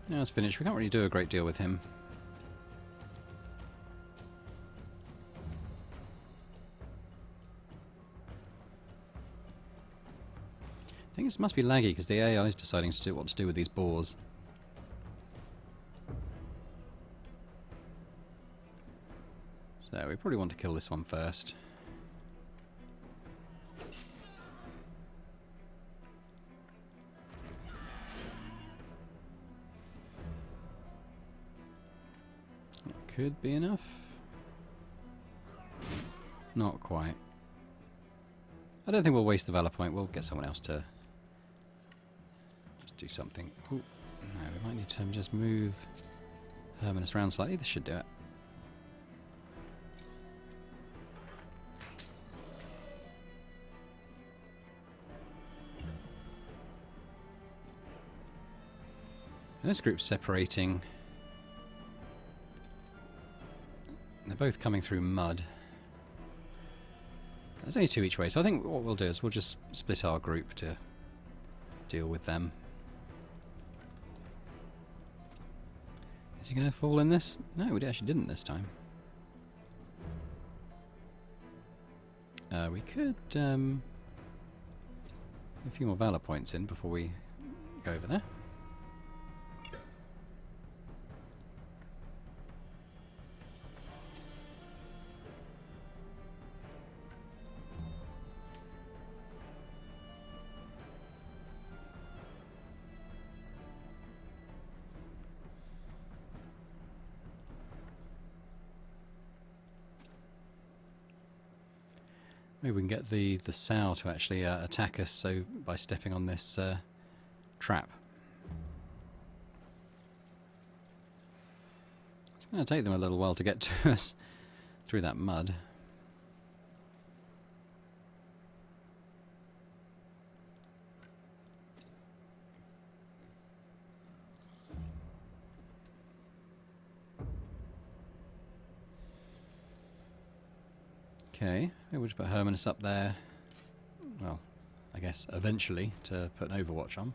Now it's finished. We can't really do a great deal with him. I think it must be laggy because the AI is deciding to do what to do with these boars. So we probably want to kill this one first. That could be enough. Not quite. I don't think we'll waste the valor point. We'll get someone else to just do something. Ooh, no, we might need to just move Hermanus around slightly. This should do it. And this group's separating. They're both coming through mud. There's only 2 each way, so I think what we'll do is we'll just split our group to deal with them. Is he going to fall in this? No, we actually didn't this time. We could get a few more valor points in before we go over there. Maybe we can get the sow to actually attack us, so by stepping on this trap. It's going to take them a little while to get to us through that mud. Okay, maybe we'll just put Hermanus up there. Well, I guess eventually to put an overwatch on.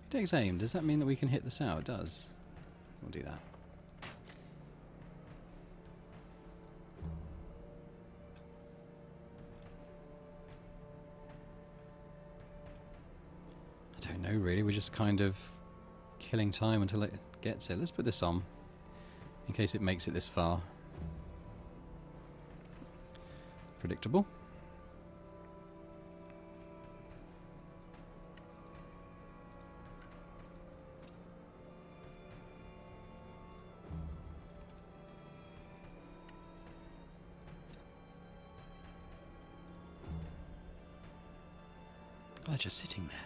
He takes aim. Does that mean that we can hit the sow? It does. We'll do that. I don't know really. We're just kind of killing time until it gets it. Let's put this on in case it makes it this far. Predictable. Oh, they're just sitting there.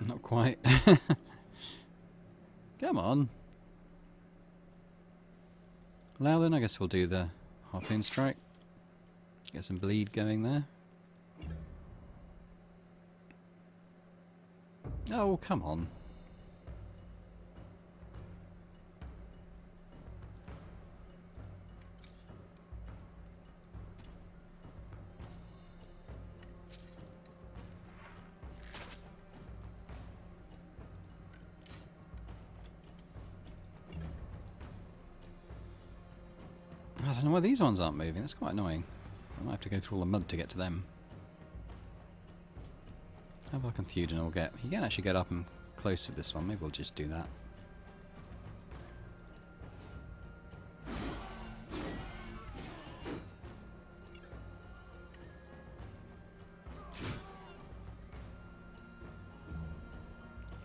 Not quite. Come on. Well then, I guess we'll do the harpoon strike. Get some bleed going there. Oh, come on. I don't know why these ones aren't moving. That's quite annoying. I might have to go through all the mud to get to them. How far can Theoden get? He can actually get up and close with this one. Maybe we'll just do that.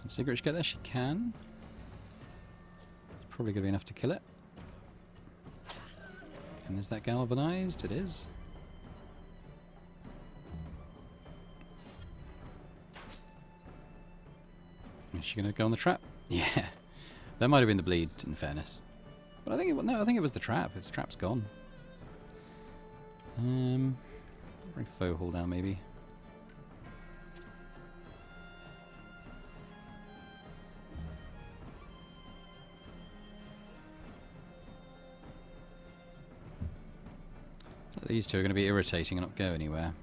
Can Sigrid get there? She can. It's probably going to be enough to kill it. And is that galvanized? It is. Is she going to go on the trap? Yeah. That might have been the bleed, in fairness. But I think it, no, I think it was the trap. Its trap's gone. Bring foe haul down, maybe. These two are going to be irritating and not go anywhere.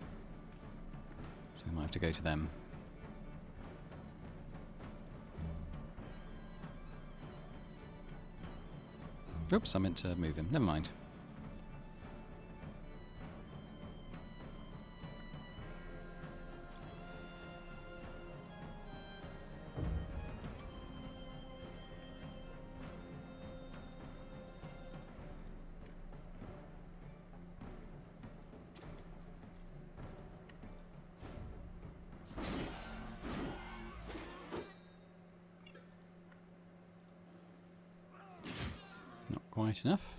So we might have to go to them. Oops, I meant to move him. Never mind. Not quite enough.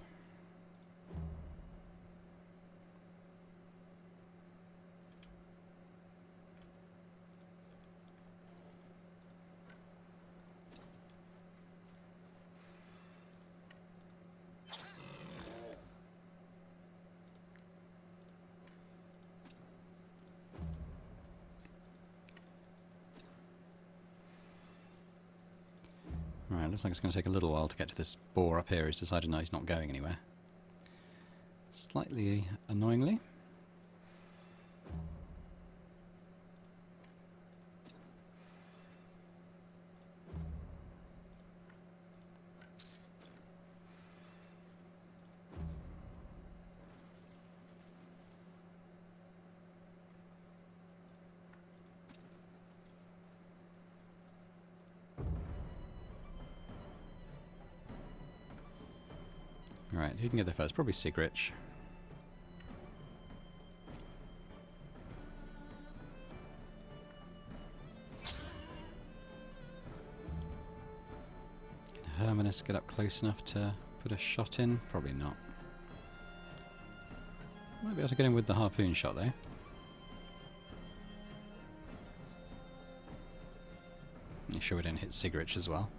Right, looks like it's going to take a little while to get to this boar up here. He's decided no, he's not going anywhere. Slightly annoyingly. Right, who can get there first? Probably Sigrich. Can Hermanus get up close enough to put a shot in? Probably not. Might be able to get him with the harpoon shot though. Make sure we don't hit Sigrich as well.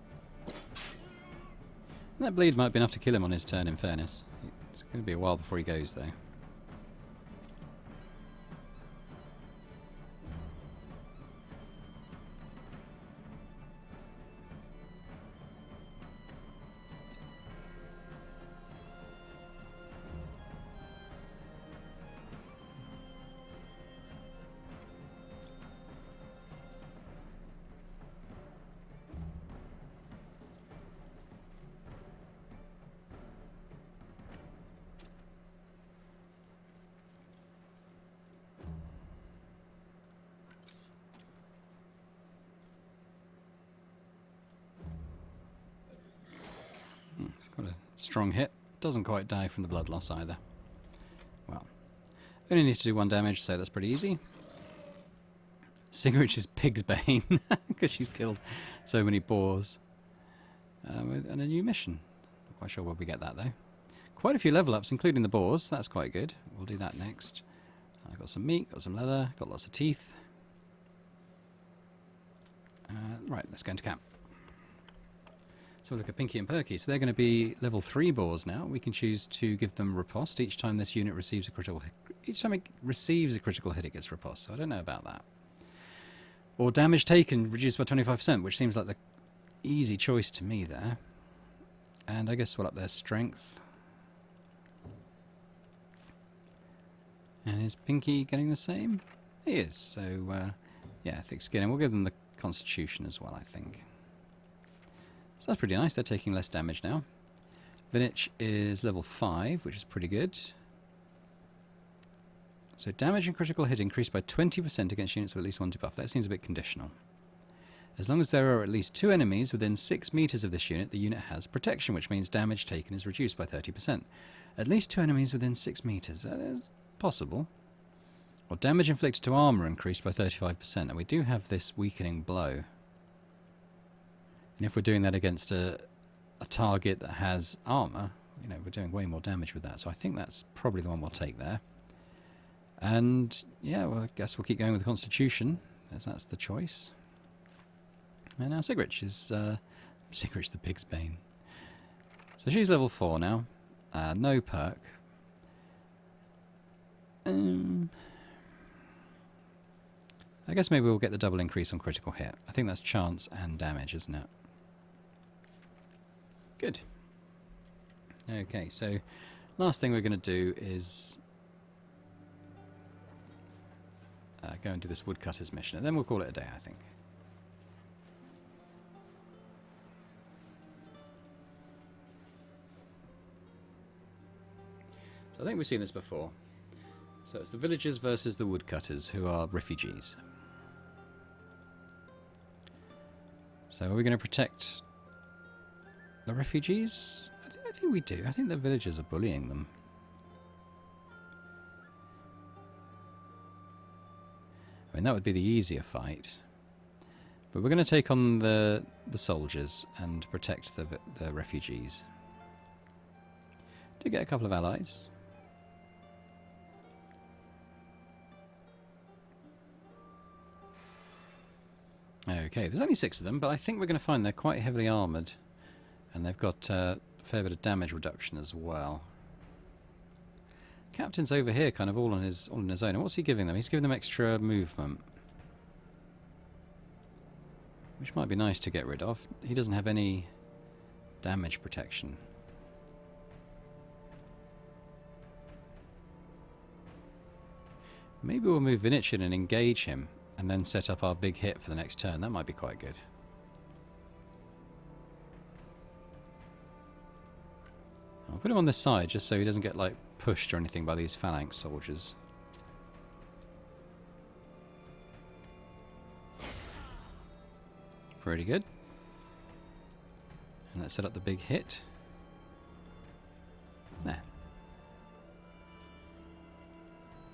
That bleed might be enough to kill him on his turn, in fairness. It's going to be a while before he goes, though. It's got a strong hit. Doesn't quite die from the blood loss either. Well, only need to do 1 damage, so that's pretty easy. Sigrich is Pig's Bane, because she's killed so many boars. And a new mission. Not quite sure where we get that, though. Quite a few level ups, including the boars. That's quite good. We'll do that next. I've got some meat, got some leather, got lots of teeth. Right, let's go into camp. So look at Pinky and Perky. So they're going to be level 3 boars now. We can choose to give them riposte each time this unit receives a critical hit. Each time it receives a critical hit, it gets riposte. So I don't know about that. Or damage taken reduced by 25%, which seems like the easy choice to me there. And I guess we'll up their strength. And is Pinky getting the same? He is. So yeah, thick skin. And we'll give them the constitution as well, I think. So that's pretty nice. They're taking less damage now. Vinic is level 5, which is pretty good. So damage and critical hit increased by 20% against units with at least 1 debuff. That seems a bit conditional. As long as there are at least 2 enemies within 6 meters of this unit, the unit has protection, which means damage taken is reduced by 30%. At least 2 enemies within 6 meters. That is possible. Or damage inflicted to armor increased by 35%. And we do have this weakening blow. And if we're doing that against a target that has armor, you know, we're doing way more damage with that. So I think that's probably the one we'll take there. And yeah, well, I guess we'll keep going with the Constitution, as that's the choice. And now Sigrich is Sigrich the Pig's Bane. So she's level 4 now. No perk. I guess maybe we'll get the double increase on critical hit. I think that's chance and damage, isn't it? Good. Okay, so last thing we're going to do is go and do this woodcutters mission, and then we'll call it a day, I think. So I think we've seen this before. So it's the villagers versus the woodcutters, who are refugees. So are we going to protect the refugees? I think we do. I think the villagers are bullying them. I mean, that would be the easier fight. But we're going to take on the soldiers and protect the refugees. Do get a couple of allies. Okay, there's only 6 of them, but I think we're going to find they're quite heavily armoured. And they've got a fair bit of damage reduction as well. Captain's over here, kind of all on his own. And what's he giving them? He's giving them extra movement, which might be nice to get rid of. He doesn't have any damage protection. Maybe we'll move Vinic in and engage him, and then set up our big hit for the next turn. That might be quite good. I'll put him on this side just so he doesn't get like pushed or anything by these phalanx soldiers. Pretty good. And let's set up the big hit. There.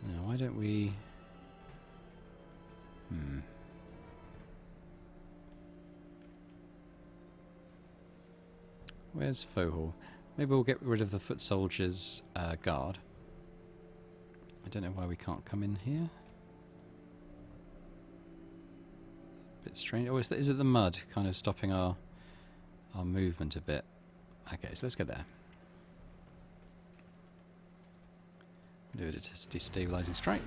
Now why don't we... Where's Fohol? Maybe we'll get rid of the foot soldiers' guard. I don't know why we can't come in here. Bit strange. Oh, is it the mud kind of stopping our movement a bit? Okay, so let's go there. Do a destabilizing strike.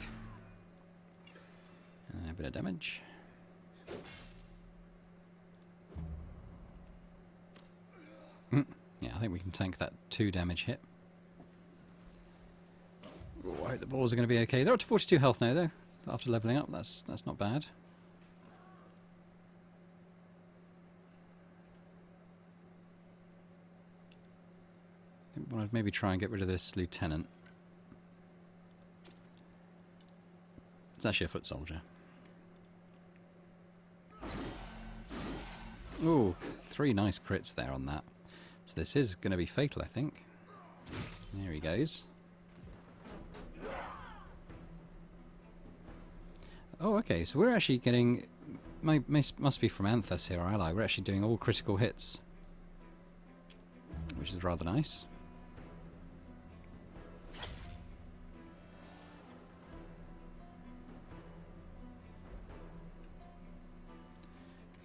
And a bit of damage. Yeah, I think we can tank that 2 damage hit. Oh, I hope the boars are going to be okay. They're up to 42 health now, though. After leveling up, that's not bad. I think we'll maybe try and get rid of this lieutenant. It's actually a foot soldier. Ooh, 3 nice crits there on that. So this is going to be fatal, I think. There he goes. Oh, okay, so we're actually getting... must be from Anthus here, our ally. We're actually doing all critical hits, which is rather nice.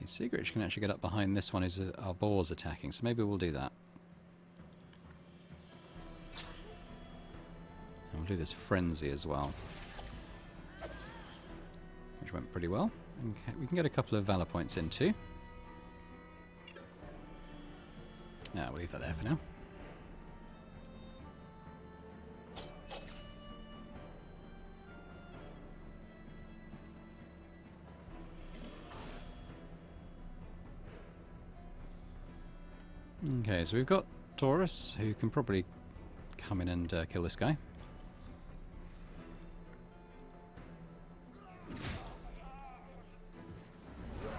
Sigrich can actually get up behind this one as our boar's attacking, so maybe we'll do that. And we'll do this frenzy as well, which went pretty well. Okay, we can get a couple of valor points in too. Yeah, we'll leave that there for now. Okay, so we've got Taurus, who can probably come in and kill this guy.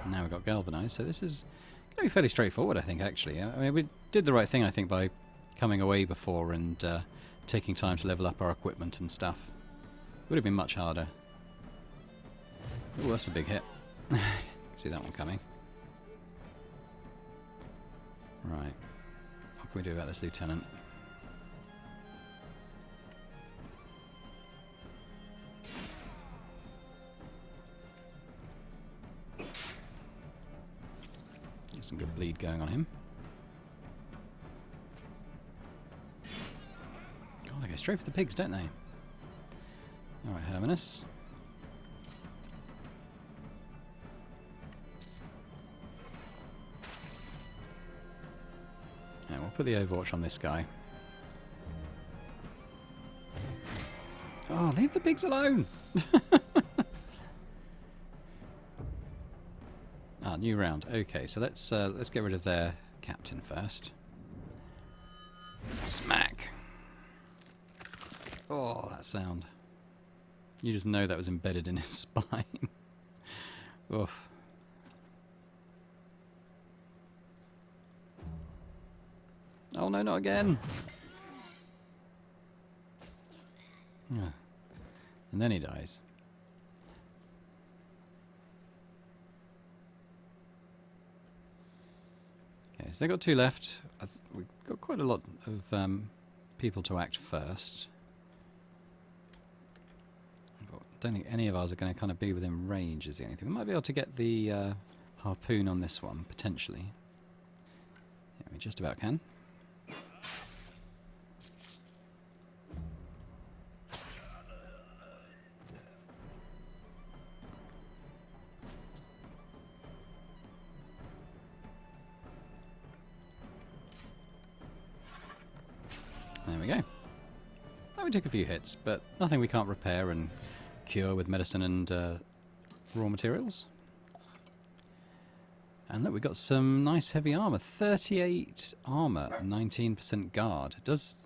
Now we've got Galvanized, so this is going to be fairly straightforward, I think, actually. I mean, we did the right thing, I think, by coming away before and taking time to level up our equipment and stuff. It would have been much harder. Oh, that's a big hit. See that one coming. Right. What can we do about this lieutenant? Get some good bleed going on him. God, they go straight for the pigs, don't they? Alright, Hermanus. Yeah, we'll put the Overwatch on this guy. Oh, leave the pigs alone! Ah, new round. Okay, so let's get rid of their captain first. Smack! Oh, that sound. You just know that was embedded in his spine. Oof. Oh no, not again! Yeah. And then he dies. Okay, so they've got 2 left. We've got quite a lot of people to act first. But I don't think any of ours are going to kind of be within range, is the only thing. We might be able to get the harpoon on this one, potentially. Yeah, we just about can. There we go. That would take a few hits, but nothing we can't repair and cure with medicine and raw materials. And look, we've got some nice heavy armour. 38 armour, 19% guard. It does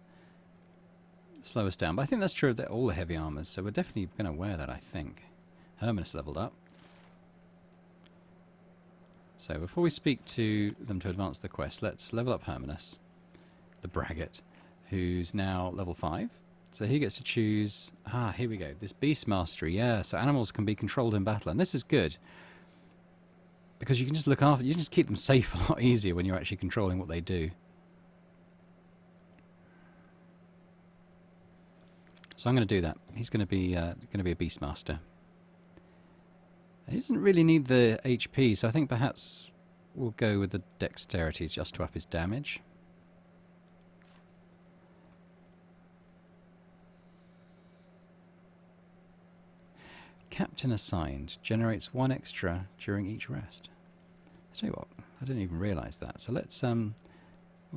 slow us down, but I think that's true of all the heavy armours, so we're definitely going to wear that, I think. Hermanus leveled up. So before we speak to them to advance the quest, let's level up Hermanus, the braggart, who's now level 5. So he gets to choose... Ah, here we go. This Beast Mastery, yeah. So animals can be controlled in battle. And this is good. Because you can just look after... You can just keep them safe a lot easier when you're actually controlling what they do. So I'm going to do that. He's going to be a Beast Master. He doesn't really need the HP, so I think perhaps we'll go with the Dexterity just to up his damage. Captain assigned generates 1 extra during each rest. I'll tell you what, I didn't even realise that. So let's we'll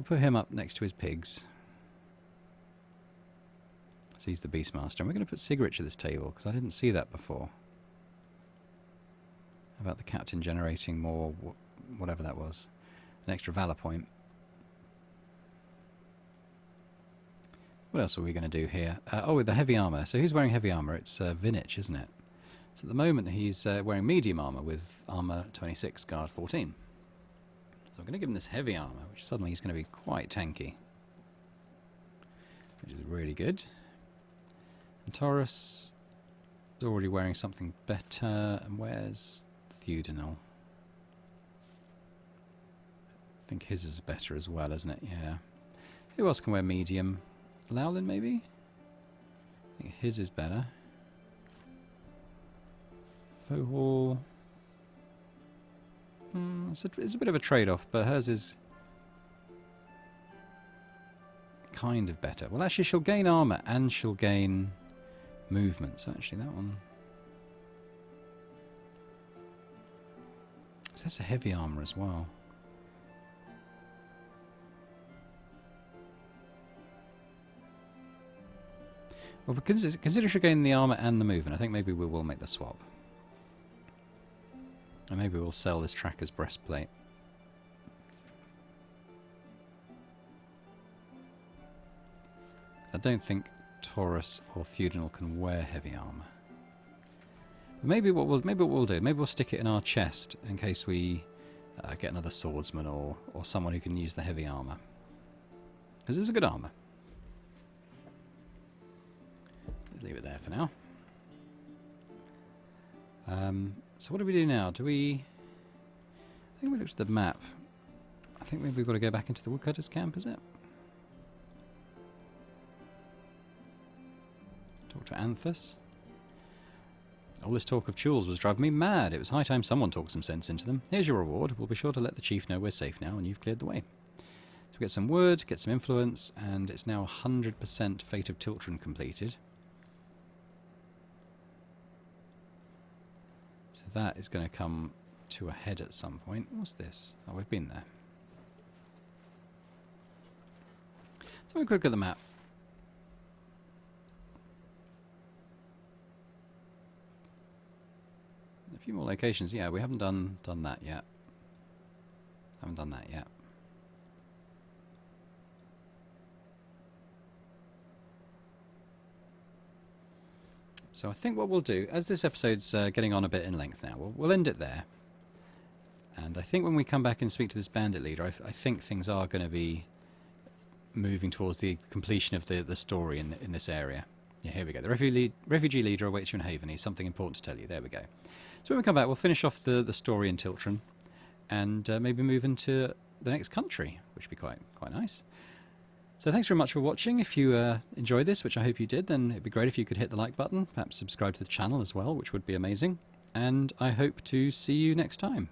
put him up next to his pigs. So he's the Beastmaster, and we're going to put Sigrich at this table because I didn't see that before. About the captain generating more, whatever that was, an extra valor point. What else are we going to do here? Oh, with the heavy armour. So who's wearing heavy armour? It's Vinic, isn't it? So at the moment he's wearing medium armour with armour 26, guard 14. So I'm going to give him this heavy armour, which suddenly he's going to be quite tanky. Which is really good. And Taurus is already wearing something better. And where's Theudinal? I think his is better as well, isn't it? Yeah. Who else can wear medium? Lowlin, maybe? I think his is better. Fohor. It's a bit of a trade-off, but hers is kind of better. Well, actually, she'll gain armour and she'll gain movement. So actually, that one... So that's a heavy armour as well. Well, consider she'll gain the armour and the movement. I think maybe we will make the swap. And maybe we'll sell this tracker's breastplate. I don't think Taurus or Theudinal can wear heavy armour. But maybe what we'll do, maybe we'll stick it in our chest in case we get another swordsman or someone who can use the heavy armour. Because it's a good armour. Leave it there for now. So what do we do now? I think we looked at the map. I think maybe we've got to go back into the woodcutters camp, is it? Talk to Anthus. All this talk of chores was driving me mad. It was high time someone talked some sense into them. Here's your reward. We'll be sure to let the chief know we're safe now and you've cleared the way. So we get some wood, get some influence, and it's now 100% Fate of Tiltren completed. That is going to come to a head at some point. What's this? Oh, we've been there. So we'll quick look at the map. A few more locations. Yeah, we haven't done that yet. Haven't done that yet. So I think what we'll do, as this episode's getting on a bit in length now, we'll end it there. And I think when we come back and speak to this bandit leader, I think things are going to be moving towards the completion of the story in this area. Yeah, here we go. The refugee leader awaits you in Haven. He's something important to tell you. There we go. So when we come back, we'll finish off the story in Tiltren and maybe move into the next country, which would be quite nice. So thanks very much for watching. If you enjoyed this, which I hope you did, then it'd be great if you could hit the like button, perhaps subscribe to the channel as well, which would be amazing. And I hope to see you next time.